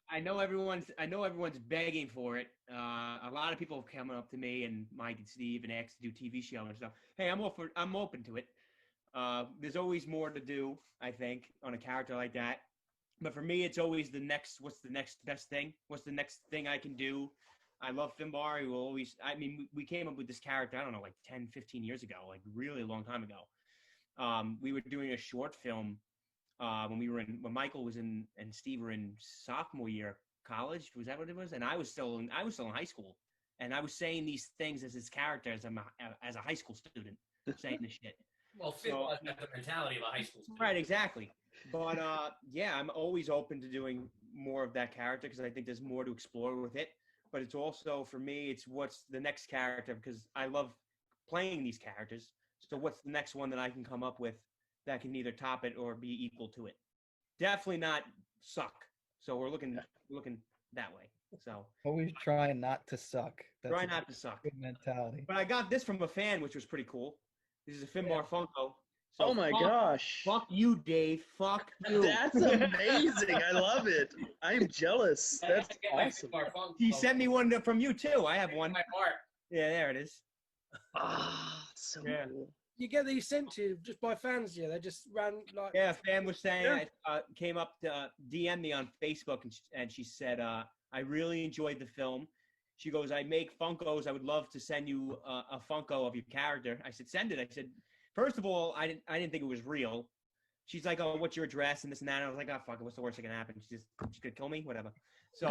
I know everyone's begging for it. A lot of people have come up to me and Mike and Steve and X to do TV show and stuff. Hey, I'm open to it. There's always more to do, I think, on a character like that. But for me, it's always what's the next best thing? What's the next thing I can do? I love Finbar. We came up with this character, I don't know, like 10, 15 years ago, like really a long time ago. We were doing a short film when Michael was and Steve were in sophomore year of college. Was that what it was? And I was still in high school, and I was saying these things as his character as a high school student, saying this shit. Well, Finbar has got the mentality of a high school student. Right, exactly. But yeah, I'm always open to doing more of that character because I think there's more to explore with it. But it's also, for me, it's what's the next character, because I love playing these characters. So what's the next one that I can come up with that can either top it or be equal to it? Definitely not suck. So we're looking that way. So always try not to suck. That's try not to suck. Good mentality. But I got this from a fan, which was pretty cool. This is a Finbar Funko. So oh my gosh. Fuck you, Dave. Fuck you. That's amazing. I love it. I'm jealous. That's awesome. He sent me one from you too. I have one. My heart. Yeah, there it is. Ah, so cool. You get these sent to you just by fans, yeah? They just ran like... Yeah, a fan was saying, came up to DM me on Facebook, and she said, I really enjoyed the film. She goes, I make Funkos. I would love to send you a Funko of your character. I said, send it. I said, first of all, I didn't think it was real. She's like, oh, what's your address and this and that. And I was like, oh, fuck it. What's the worst that can happen? She's going to kill me? Whatever. So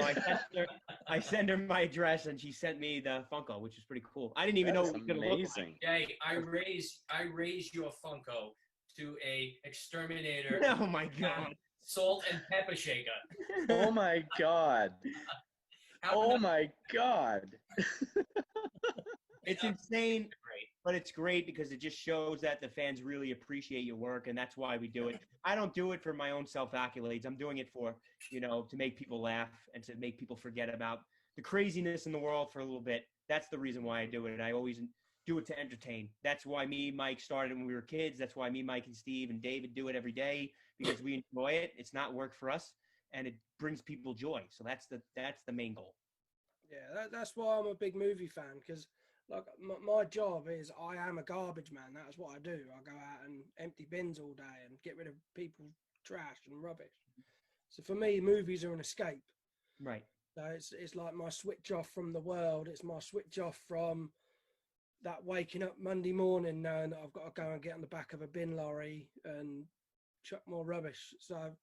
I send her my address, and she sent me the Funko, which is pretty cool. I didn't even know it was going to look like. Hey, I raise you a Funko to a exterminator. Oh, my God. Salt and pepper shaker. Oh, my God. Oh, my God. It's insane. But it's great because it just shows that the fans really appreciate your work, and that's why we do it. I don't do it for my own self-accolades. I'm doing it for, to make people laugh and to make people forget about the craziness in the world for a little bit. That's the reason why I do it. And I always do it to entertain. That's why me and Mike started when we were kids. That's why me, Mike, and Steve and David do it every day, because we enjoy it. It's not work for us, and it brings people joy. So that's the main goal. Yeah, that's why I'm a big movie fan, because like my job is I am a garbage man. That's what I do. I go out and empty bins all day and get rid of people's trash and rubbish. So for me, movies are an escape. Right. So it's like my switch off from the world. It's my switch off from that waking up Monday morning knowing that I've got to go and get on the back of a bin lorry and chuck more rubbish. So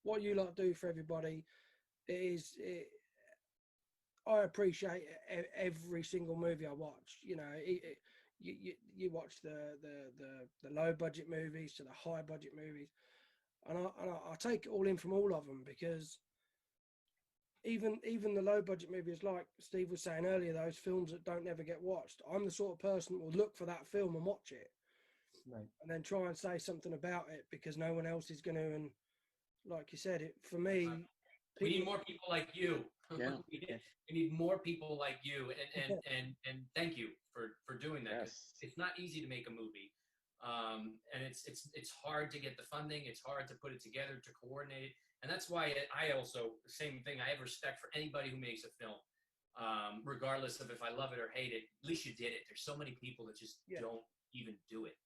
what you lot do for everybody I appreciate every single movie I watch. You watch the low budget movies to the high budget movies, and I take it all in from all of them, because even the low budget movies, like Steve was saying earlier, those films that don't ever get watched, I'm the sort of person that will look for that film and watch it, right, and then try and say something about it because no one else is going to. And like you said, for me, we need more people like you. Yeah. We need more people like you, and thank you for doing that. 'Cause Yes. it's not easy to make a movie, and it's hard to get the funding. It's hard to put it together, to coordinate it, and that's why I also, the same thing. I have respect for anybody who makes a film, regardless of if I love it or hate it. At least you did it. There's so many people that just don't even do it.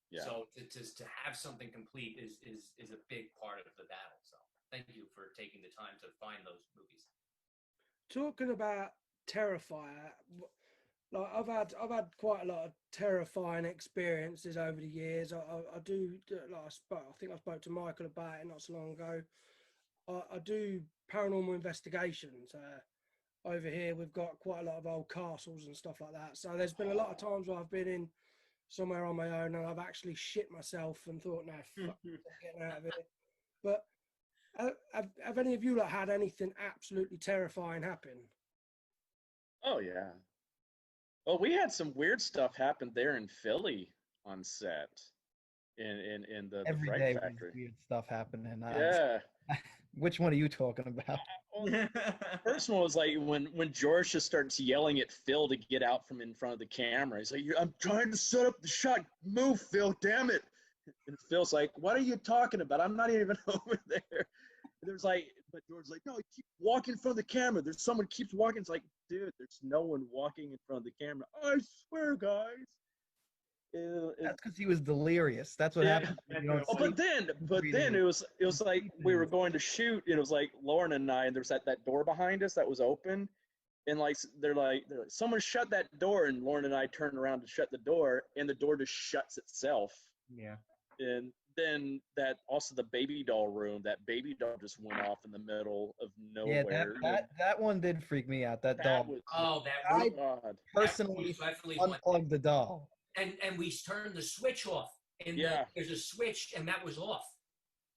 Yeah. So to have something complete is a big part of the battle. So thank you for taking the time to find those movies. Talking about Terrifier, like I've had quite a lot of terrifying experiences over the years. I do, like I think I spoke to Michael about it not so long ago. I do paranormal investigations. Over here, we've got quite a lot of old castles and stuff like that. So there's been a lot of times where I've been in somewhere on my own and I've actually shit myself and thought, no, fuck, I'm getting out of here. But have any of you like had anything absolutely terrifying happen? Oh yeah. Well, we had some weird stuff happen there in Philly on set, in the Every Fright day was Factory. weird stuff happening. Yeah. Which one are you talking about? First one was like when George just starts yelling at Phil to get out from in front of the camera. He's like, "I'm trying to set up the shot. Move, Phil. Damn it!" And Phil's like, "What are you talking about? I'm not even over there." And there's like, but George's like, "No, keep walking in front of the camera. There's someone keeps walking." It's like, dude, there's no one walking in front of the camera. I swear, guys. That's because he was delirious. That's what happened. You don't Oh, sleep. but then it was like we were going to shoot. It was like Lauren and I, and there's that door behind us that was open, and like they're like someone shut that door, and Lauren and I turned around to shut the door, and the door just shuts itself. Yeah. And then the baby doll room, that baby doll just went off in the middle of nowhere. Yeah, that one did freak me out. That doll. That God. Personally unplugged the doll. And we turned the switch off. And there's a switch, and that was off.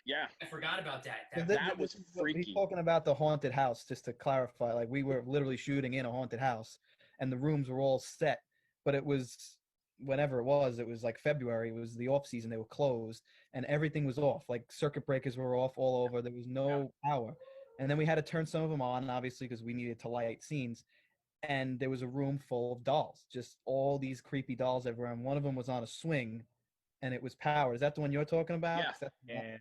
Yeah. I forgot about that. That was freaky. He's talking about the haunted house, just to clarify. Like, we were literally shooting in a haunted house, and the rooms were all set. But it was, whenever it was like February. It was the off season. They were closed, and everything was off. Like, circuit breakers were off all over. There was no power. And then we had to turn some of them on, obviously, because we needed to light scenes. And there was a room full of dolls, just all these creepy dolls everywhere. And one of them was on a swing, and it was powered. Is that the one you're talking about? Yeah.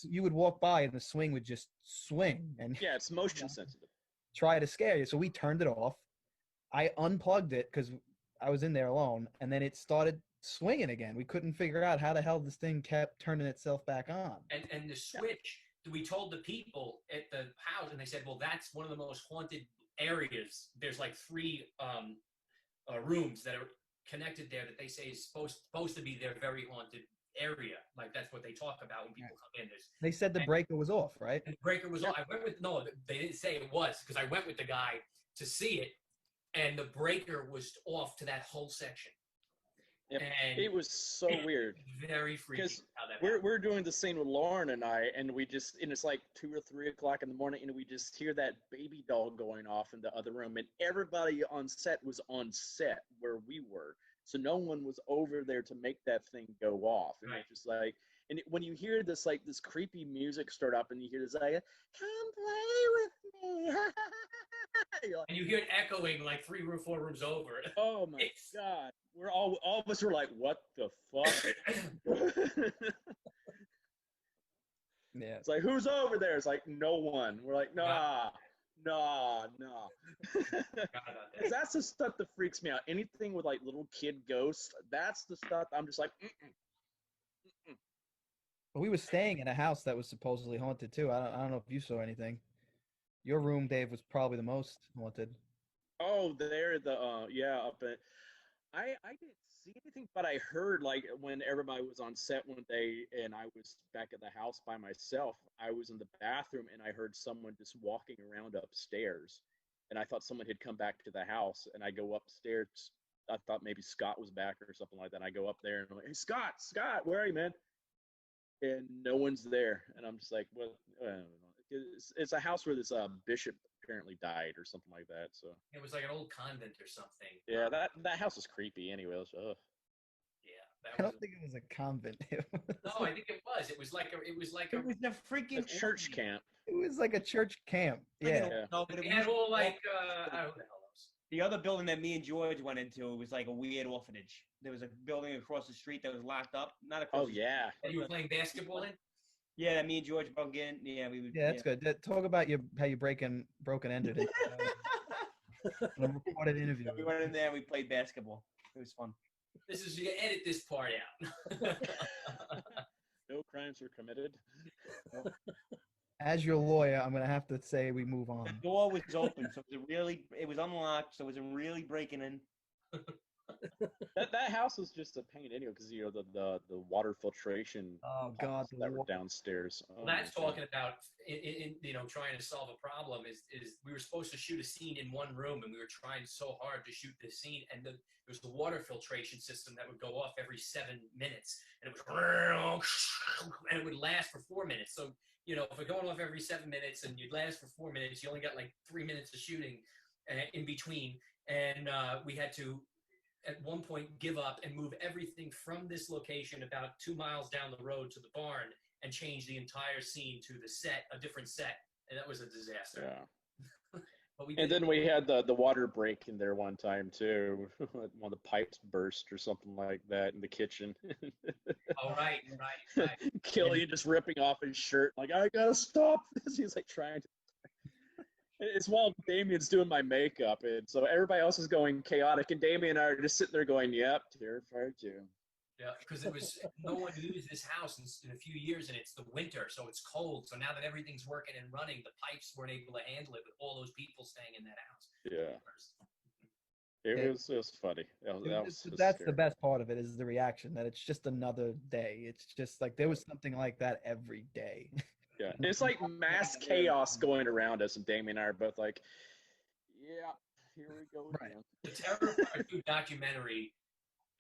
You would walk by, and the swing would just swing. And yeah, it's motion sensitive. Try to scare you. So we turned it off. I unplugged it because I was in there alone, and then it started swinging again. We couldn't figure out how the hell this thing kept turning itself back on. And the switch, we told the people at the house, and they said, well, that's one of the most haunted areas. There's like 3 rooms that are connected there that they say is supposed to be their very haunted area. Like, that's what they talk about when people come in. They said the breaker was off, right? And the breaker was off. They didn't say it was, because I went with the guy to see it, and the breaker was off to that whole section. Yep. And it was so weird. Very freaky. Because how that we're doing the scene with Lauren and I, and it's like 2 or 3 o'clock in the morning, and we just hear that baby doll going off in the other room, and everybody on set was on set where we were, so no one was over there to make that thing go off. And it's just like, and when you hear this creepy music start up, and you hear this like, "Come play with me," and you hear it echoing like 3 or 4 rooms over. Oh my God. We're all of us were like, what the fuck? Yeah. It's like, who's over there? It's like, no one. We're like, nah. That's the stuff that freaks me out. Anything with like little kid ghosts, that's the stuff I'm just like, But we were staying in a house that was supposedly haunted too. I don't know if you saw anything. Your room, Dave, was probably the most haunted. Oh, there, up at. I didn't see anything, but I heard, like, when everybody was on set one day and I was back at the house by myself, I was in the bathroom and I heard someone just walking around upstairs, and I thought someone had come back to the house, and I go upstairs. I thought maybe Scott was back or something like that. I go up there and I'm like, "Hey, Scott, where are you, man?" And no one's there, and I'm just like, well, I don't know. It's a house where this bishop apparently died or something like that. So it was like an old convent or something. Yeah, that house is creepy anyway. So, I don't think it was a convent. No, I think it was. It was like a freaking church camp. It was like a church camp. Yeah. No, but They had all like I don't know what the hell those. the other building that me and George went into was like a weird orphanage. There was a building across the street that was locked up. Not across. Oh the yeah. That you were playing basketball in? Yeah, that me and George broke in. Yeah, we would. Yeah, that's good. Talk about how you broken ended it. In a recorded interview. We went in there and we played basketball. It was fun. This is you edit this part out. No crimes were committed. As your lawyer, I'm gonna have to say we move on. The door was open, so it was unlocked, so it wasn't really breaking in. That house was just a pain anyway, because the water filtration. Oh God, that were downstairs. Oh, Well, that's talking about trying to solve a problem is we were supposed to shoot a scene in one room and we were trying so hard to shoot this scene and there was the water filtration system that would go off every 7 minutes and it was and it would last for 4 minutes. So if it's going off every 7 minutes and you'd last for 4 minutes, you only got like 3 minutes of shooting in between, and we had to at one point give up and move everything from this location about 2 miles down the road to the barn and change the entire scene to a different set, and that was a disaster. Yeah. But and then we had the water break in there one time too. One of the pipes burst or something like that in the kitchen. Oh right. Killian just ripping off his shirt, like, I gotta stop this. He's like trying to. It's while Damien's doing my makeup, and so everybody else is going chaotic, and Damien and I are just sitting there going, "Yep, Terrifier 2." Yeah, because no one used this house in a few years, and it's the winter, so it's cold. So now that everything's working and running, the pipes weren't able to handle it with all those people staying in that house. Yeah, it was funny. That's the best part of it is the reaction that it's just another day. It's just like there was something like that every day. Yeah, it's like mass chaos going around us, and Damien and I are both like, "Yeah, here we go again." The Terrifier 2 documentary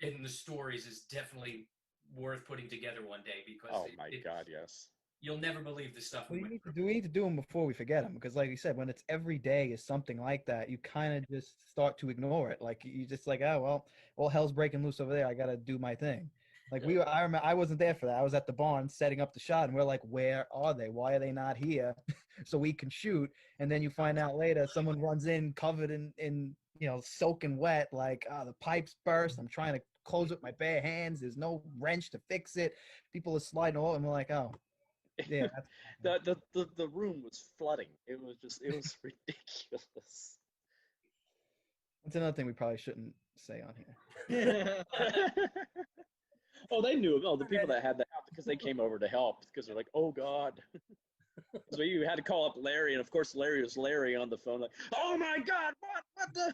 in the stories is definitely worth putting together one day because God, yes. You'll never believe the stuff We need to do them before we forget them, because like you said, when it's every day is something like that, you kind of just start to ignore it. Like you just like, oh well, all hell's breaking loose over there. I got to do my thing. Like I remember I wasn't there for that. I was at the barn setting up the shot, and we're like, where are they? Why are they not here? So we can shoot. And then you find out later, someone runs in covered in soaking wet, like, the pipes burst. I'm trying to close with my bare hands. There's no wrench to fix it. People are sliding all, and we're like, oh, yeah. the room was flooding. It was ridiculous. That's another thing we probably shouldn't say on here. Oh, they knew. Oh, the people that had the house, because they came over to help, because they're like, oh God. So you had to call up Larry, and of course Larry was Larry on the phone, like, oh my God, what the?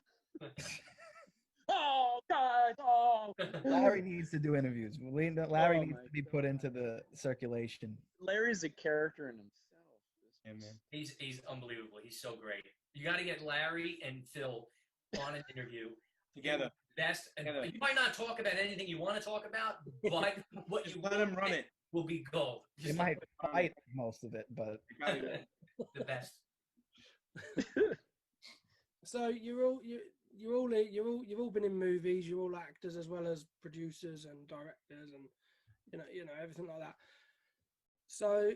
Oh God, oh. Larry needs to do interviews. Larry needs to be put into the circulation. Larry's a character in himself. Yeah, man. He's unbelievable. He's so great. You got to get Larry and Phil on an interview Together. Best, and you might not talk about anything you want to talk about, but what you let them run it will be gold. They might fight most of it, but the best. So you've all been in movies. You're all actors as well as producers and directors, and everything like that. So,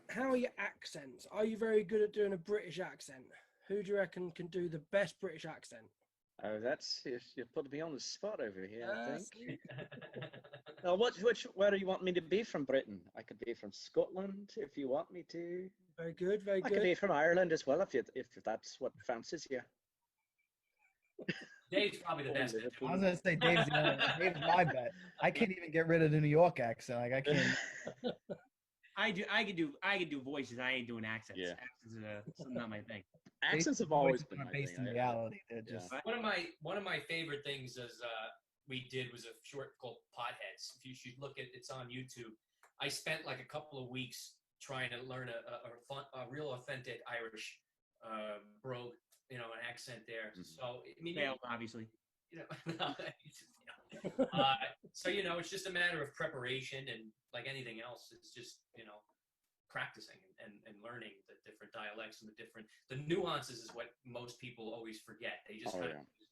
how are your accents? Are you very good at doing a British accent? Who do you reckon can do the best British accent? Oh, you put me on the spot over here, I think. Yes. Now, where do you want me to be from Britain? I could be from Scotland if you want me to. Very good, very I good. could be from Ireland as well if that's what fancies you. Dave's probably the best. I was gonna say Dave's my bet. I can't even get rid of the New York accent. Like I can't. I could do voices. I ain't doing accents. Yeah. Accents are not my thing. Accents have always been my based thing. in reality. They're just One of my favorite things is we did was a short called Potheads. If you should look at it's on YouTube. I spent like a couple of weeks trying to learn a real authentic Irish brogue, an accent there. Mm-hmm. So I mean, Male, obviously. So it's just a matter of preparation, and like anything else, it's just practicing and learning the different dialects and the nuances is what most people always forget. They just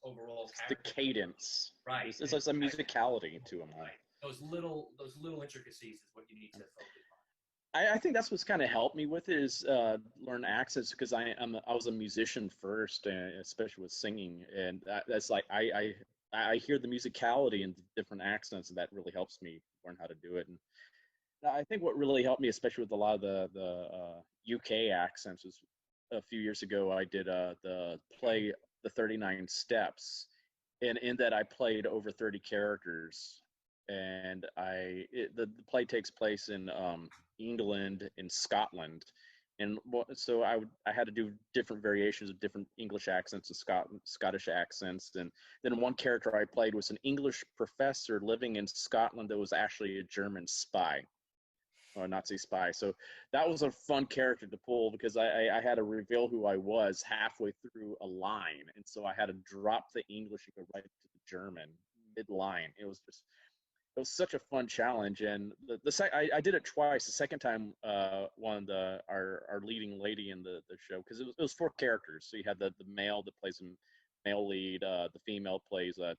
overall The character. cadence, Right? It's like a musicality to them. Right. Those little intricacies is what you need to focus on. I think that's what's kind of helped me with it is learn accents because I was a musician first, and especially with singing, and that's like I hear the musicality and the different accents, and that really helps me learn how to do it. And I think what really helped me, especially with a lot of the UK accents, was a few years ago I did the play The 39 Steps, and in that I played over 30 characters, and the play takes place in England and Scotland, and so I had to do different variations of different English accents and Scottish accents, and then one character I played was an English professor living in Scotland that was actually a German spy. Or a Nazi spy. So that was a fun character to pull because I had to reveal who I was halfway through a line. And so I had to drop the English and go right to the German mid-line. It was such a fun challenge. And I did it twice. The second time, one of our leading lady in the show, because it was 4 characters. So you had the male that plays a male lead, the female plays the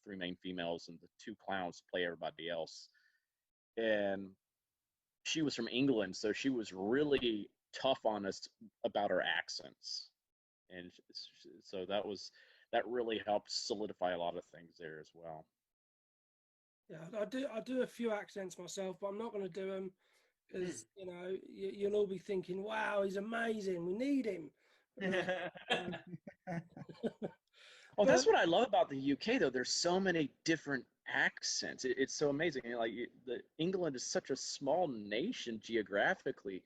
3 main females, and the 2 clowns play everybody else. And she was from England, so she was really tough on us about our accents, and so that really helped solidify a lot of things there as well. Yeah, I do a few accents myself, but I'm not going to do them because you'll all be thinking, "Wow, he's amazing. We need him." Well, that's what I love about the UK, though. There's so many different accents. It's so amazing. Like England is such a small nation geographically,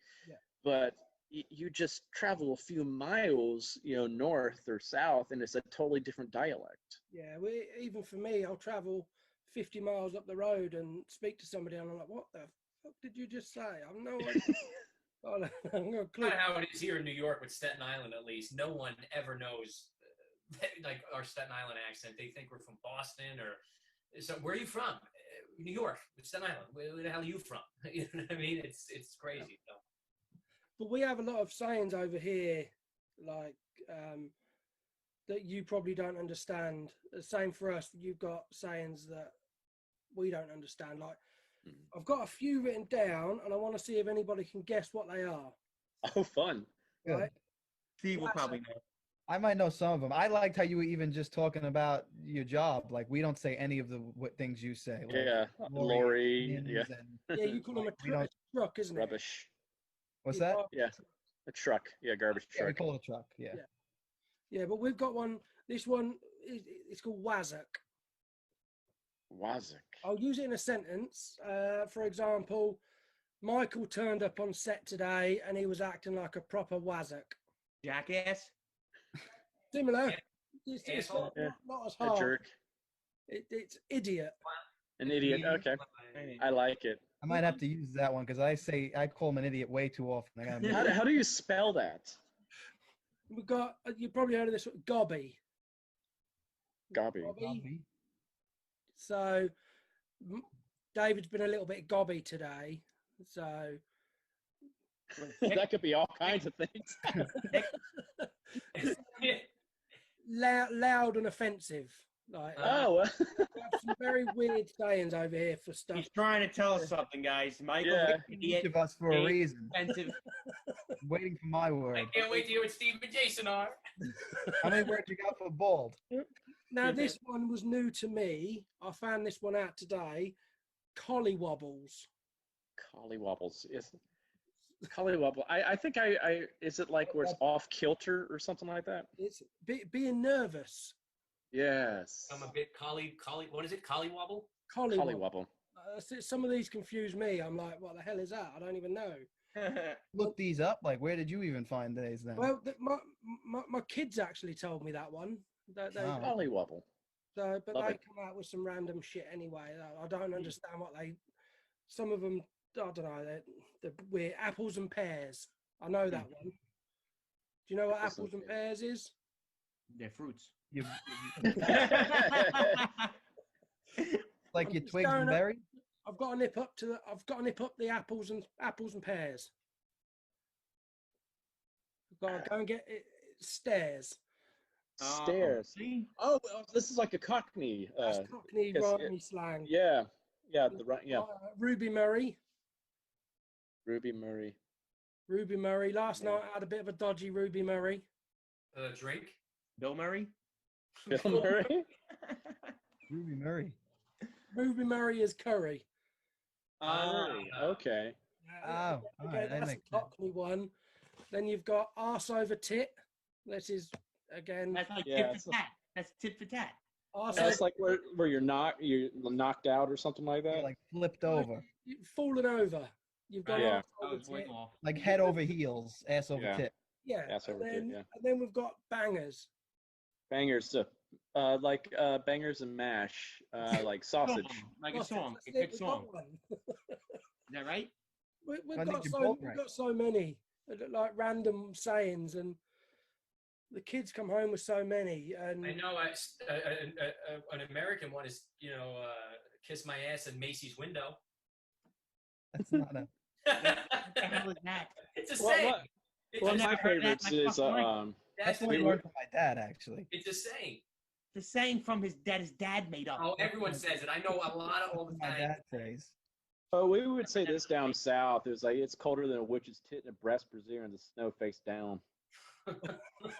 but you just travel a few miles, north or south, and it's a totally different dialect. Yeah, even for me, I'll travel 50 miles up the road and speak to somebody, and I'm like, "What the fuck did you just say?" I've no idea. Kind of how it is here in New York with Staten Island, at least. No one ever knows like our Staten Island accent. They think we're from Boston or so. Where are you from? New York, Staten Island. Where the hell are you from? You know what I mean? It's crazy. Yeah. But we have a lot of sayings over here, like that you probably don't understand. The same for us. You've got sayings that we don't understand. Like I've got a few written down, and I want to see if anybody can guess what they are. Oh, fun! Right? Steve will probably know. I might know some of them. I liked how you were even just talking about your job. Like we don't say any of the things you say. Like, yeah, Lori. Yeah. Yeah, you call them a truck, isn't it? Rubbish. What's that? Yeah, a truck. Yeah, garbage truck. Yeah, we call it a truck. Yeah. Yeah, but we've got one. This one it's called Wazzock. Wazzock. I'll use it in a sentence. For example, Michael turned up on set today, and he was acting like a proper Wazzock. Jackass. Similar. It's not as hard. A jerk. It's idiot. An idiot. Okay. I like it. I might have to use that one because I call him an idiot way too often. How do you spell that? We've got, you probably heard of this, Gobby. Gobby. So David's been a little bit gobby today. So that could be all kinds of things. Loud and offensive. Like, we have some very weird sayings over here for stuff. He's trying to tell us something, guys. Michael, each of us for a reason. Waiting for my word. I can't wait to hear what Steve and Jason are. How many words you got for bald? Now, this one was new to me. I found this one out today. Collywobbles. Collywobbles. Collywobble. I think is it like where it's off kilter or something like that? It's being nervous. Yes. I'm a bit collie. What is it? Collywobble? Collywobble. Some of these confuse me. I'm like, what the hell is that? I don't even know. Look these up. Like, where did you even find these then? Well, my kids actually told me that one. Collywobble. So, but they come out with some random shit anyway. I don't understand what they. Some of them, I don't know. They're weird. Apples and pears. I know that one. Do you know what apples and pears is? They're fruits. Like your twigs and berries. I've got to nip up the apples and pears. I've got to go and get stairs. Stairs. Oh, this is like a Cockney. That's Cockney rhymey slang. Yeah. Ruby Murray. Ruby Murray. Ruby Murray. Last night I had a bit of a dodgy Ruby Murray. Drink. Bill Murray. Bill Murray. Ruby Murray. Ruby Murray is curry. Murray. Okay. Oh, all Okay, right, that that's a makes sense. Cockney one. Then you've got arse over tit. This is again. That's like Yeah, tit for tat. That's tit for tat. Arse That's over, like where you're knocked out or something like that. Like flipped over, you've fallen over. You've got Yeah. arse Oh, over his voice tit. off. like head over heels, ass over Yeah. tit. Yeah. Ass over tit, yeah. And then we've got bangers. Bangers, like bangers and mash, like sausage. Like a Sausage, song. that's A it, good we've got song. one. Is that right? We've I think got you're so both we've right. got so many like random sayings, and the kids come home with so many. And I know an American one is, kiss my ass in Macy's window. That's not a. What the hell is that? It's a What- saying. what- It's One of a my never heard that favorites in my is fucking life. That's That's what what I learned from my dad, actually. it's a saying. The saying from his dad made up. Oh, everyone says it. I know a lot of all the My time. dad says. Oh, we would say this down south. It was like it's colder than a witch's tit in a breast brassiere and the snow face down.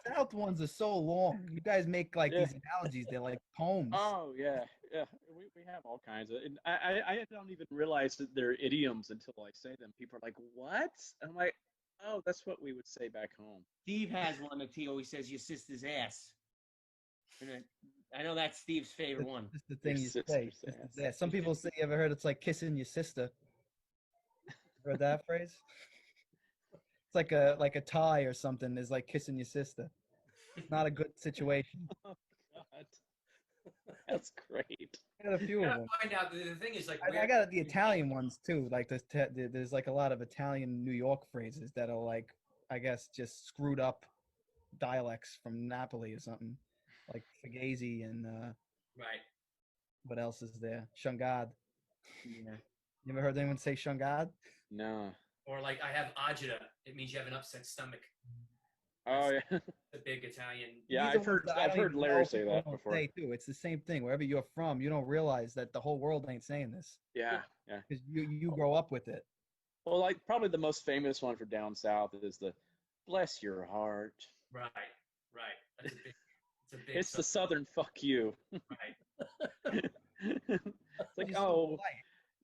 South ones are so long. You guys make like Yeah. these analogies. They're like poems. Oh yeah. We have all kinds of. And I don't even realize that they're idioms until I say them. People are like, "What?" And I'm like, "Oh, that's what we would say back home." Steve has one that he always says, your sister's ass. And I know that's Steve's favorite one. That's the thing Your you say. sister's Just ass. yeah, some people say. You ever heard it's like kissing your sister? Heard that phrase? It's like a tie or something is like kissing your sister. It's not a good situation. Oh God, that's great. I got a few You of gotta them. find out. The thing is, like, I got the Italian ones too. Like there's like a lot of Italian New York phrases that are like, I guess, just screwed up dialects from Napoli or something. Like Fugazi and right. what else is there? Shungad. Yeah. You ever heard anyone say Shungad? No. Or like, I have agita. It means you have an upset stomach. Oh yeah. The big Italian. Yeah, These are I've heard ones that I I've don't heard even Larry know say people that don't before. say, too. It's the same thing. Wherever you're from, you don't realize that the whole world ain't saying this Yeah. because you grow up with it. Well, like probably the most famous one for down south is the "Bless your heart." Right. That's a big. It's a big. It's the Southern "fuck you." Right. It's like, He's so oh, polite.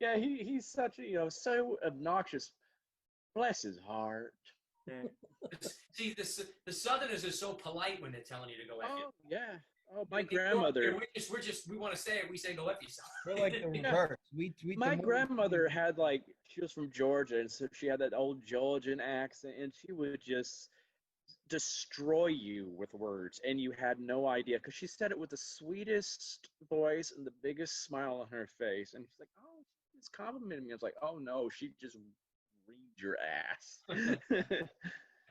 yeah, he's such a so obnoxious. Bless his heart. See, the Southerners are so polite when they're telling you to go F Oh you. yeah. Oh, my They don't- grandmother. we want to say it. We say go F yourself. We're like the Yeah. reverse. We My grandmother had like she was from Georgia, and so she had that old Georgian accent, and she would just destroy you with words, and you had no idea because she said it with the sweetest voice and the biggest smile on her face, and she's like, "Oh, she's complimenting me." I was like, "Oh no, she just read your ass."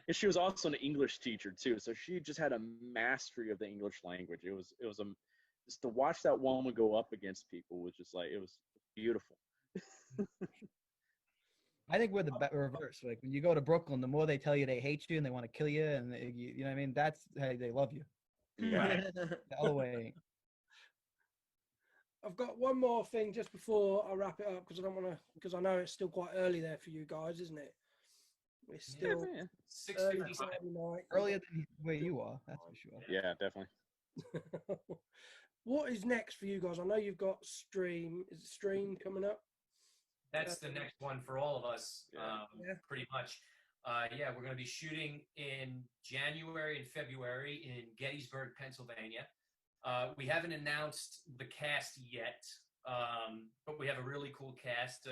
And she was also an English teacher too, so she just had a mastery of the English language. It was just to watch that woman go up against people was just like it was beautiful. I think we're the reverse. Like when you go to Brooklyn, the more they tell you they hate you and they want to kill you, and you know what I mean. That's how they love you. The other way. I've got one more thing just before I wrap it up because I don't want to, because I know it's still quite early there for you guys, isn't it? It's still Yeah, early 6:55. Saturday night. Earlier than where you are, that's for sure. yeah, definitely. What is next for you guys? I know you've got Stream. Is it Stream coming up? That's the next one for all of us, Yeah. pretty much. Yeah, we're going to be shooting in January and February in Gettysburg, Pennsylvania. We haven't announced the cast yet, but we have a really cool cast,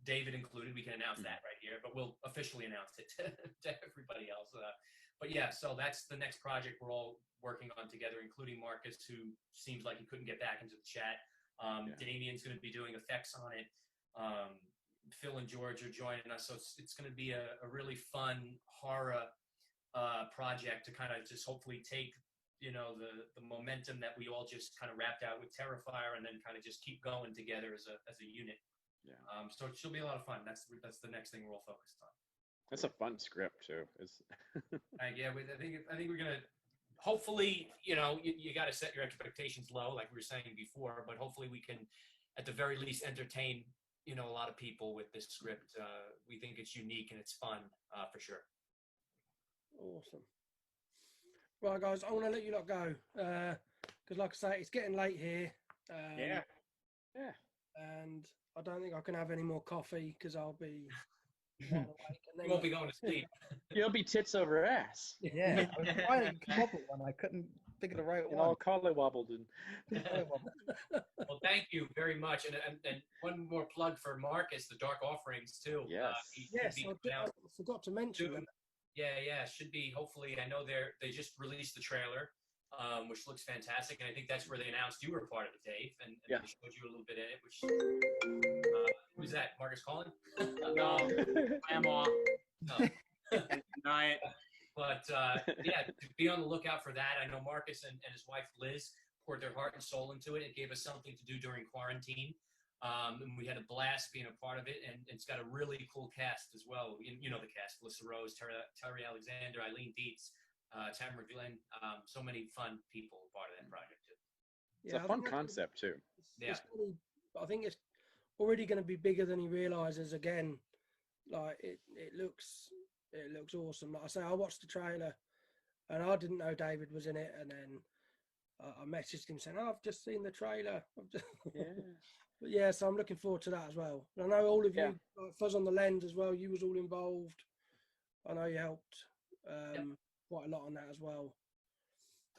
David included. We can announce that right here, but we'll officially announce it to everybody else. But yeah, so that's the next project we're all working on together, including Marcus, who seems like he couldn't get back into the chat. Damien's going to be doing effects on it. Phil and George are joining us, so it's going to be a really fun horror project to kind of just hopefully take the momentum that we all just kind of wrapped out with Terrifier, and then kind of just keep going together as a unit. Yeah. So it should be a lot of fun. That's the next thing we're all focused on. That's a fun script too. Yeah, I think we're gonna. Hopefully, you got to set your expectations low, like we were saying before. But hopefully, we can, at the very least, entertain a lot of people with this script. We think it's unique and it's fun for sure. Awesome. Right, guys, I want to let you lot go because, like I say, it's getting late here. Yeah. And I don't think I can have any more coffee because I'll be wide awake. And You won't be going to sleep. You'll be tits over ass. Yeah, I was trying to come up with one. I couldn't think of the right And one. all collywobbled and Well, thank you very much. And one more plug for Marcus, the Dark Offerings too. Yes. He should Yes, be I out forgot to mention soon. them. Yeah, should be. Hopefully, I know they just released the trailer, which looks fantastic, and I think that's where they announced you were part of it, Dave, and Yeah. they showed you a little bit in it. Which who's that? Marcus calling? No, Grandma. No. Deny it. But yeah, to be on the lookout for that. I know Marcus and his wife Liz poured their heart and soul into it. It gave us something to do during quarantine. And we had a blast being a part of it, and it's got a really cool cast as well. You know the cast: Melissa Rose, Terry Alexander, Eileen Dietz, Tamara Glenn. So many fun people part of that project too. it's Yeah, a I fun think concept too. it's probably, I think it's already going to be bigger than he realizes. Again, like it looks awesome. Like I say, I watched the trailer, and I didn't know David was in it, and then I messaged him saying, "Oh, I've just seen the trailer." Yeah. But yeah, so I'm looking forward to that as well. And I know all of you, Yeah. like Fuzz on the Lens as well. You was all involved. I know you helped quite a lot on that as well.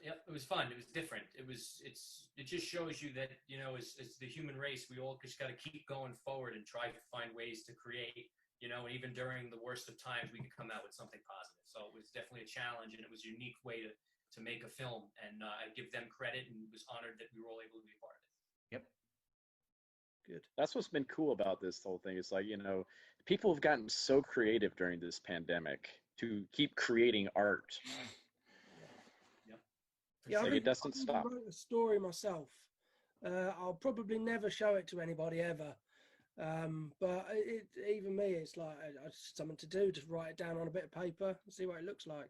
Yep, it was fun. It was different. It just shows you that, as the human race, we all just got to keep going forward and try to find ways to create, and even during the worst of times, we could come out with something positive. So it was definitely a challenge, and it was a unique way to make a film. And I give them credit and was honored that we were all able to be a part of it. Yep. Good. That's what's been cool about this whole thing. It's like, people have gotten so creative during this pandemic to keep creating art. Yeah, Like, it doesn't I stop. wrote a story myself. I'll probably never show it to anybody ever. But even me, it's like it's something to do. Just write it down on a bit of paper and see what it looks like.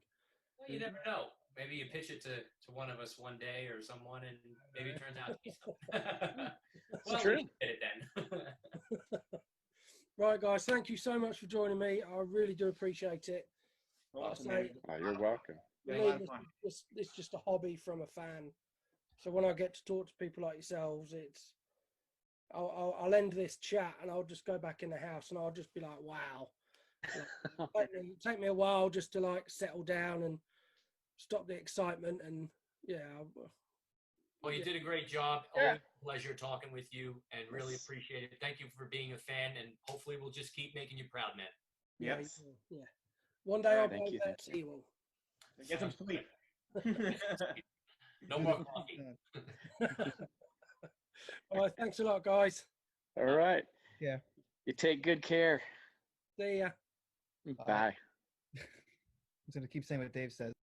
Well, you never know. Maybe you pitch it to one of us one day or someone, and maybe it turns out to be something. Well, true. we did it then. Right, guys, thank you so much for joining me. I really do appreciate it. Like I Awesome, say, man. Oh, you're welcome. for Yeah, me, a lot of fun. it's just a hobby from a fan. So when I get to talk to people like yourselves, I'll end this chat and I'll just go back in the house and I'll just be like, wow. Take me a while just to like settle down and stop the excitement, and Well, you did a great job. Yeah. Always a pleasure talking with you, and really appreciate it. Thank you for being a fan, and hopefully we'll just keep making you proud, man. Yep. yeah. One day I'll Thank go you, there thank to you all. Get some sleep. No more coffee. All right, thanks a lot, guys. All right. Yeah. You take good care. See ya. Bye. I'm just gonna keep saying what Dave says.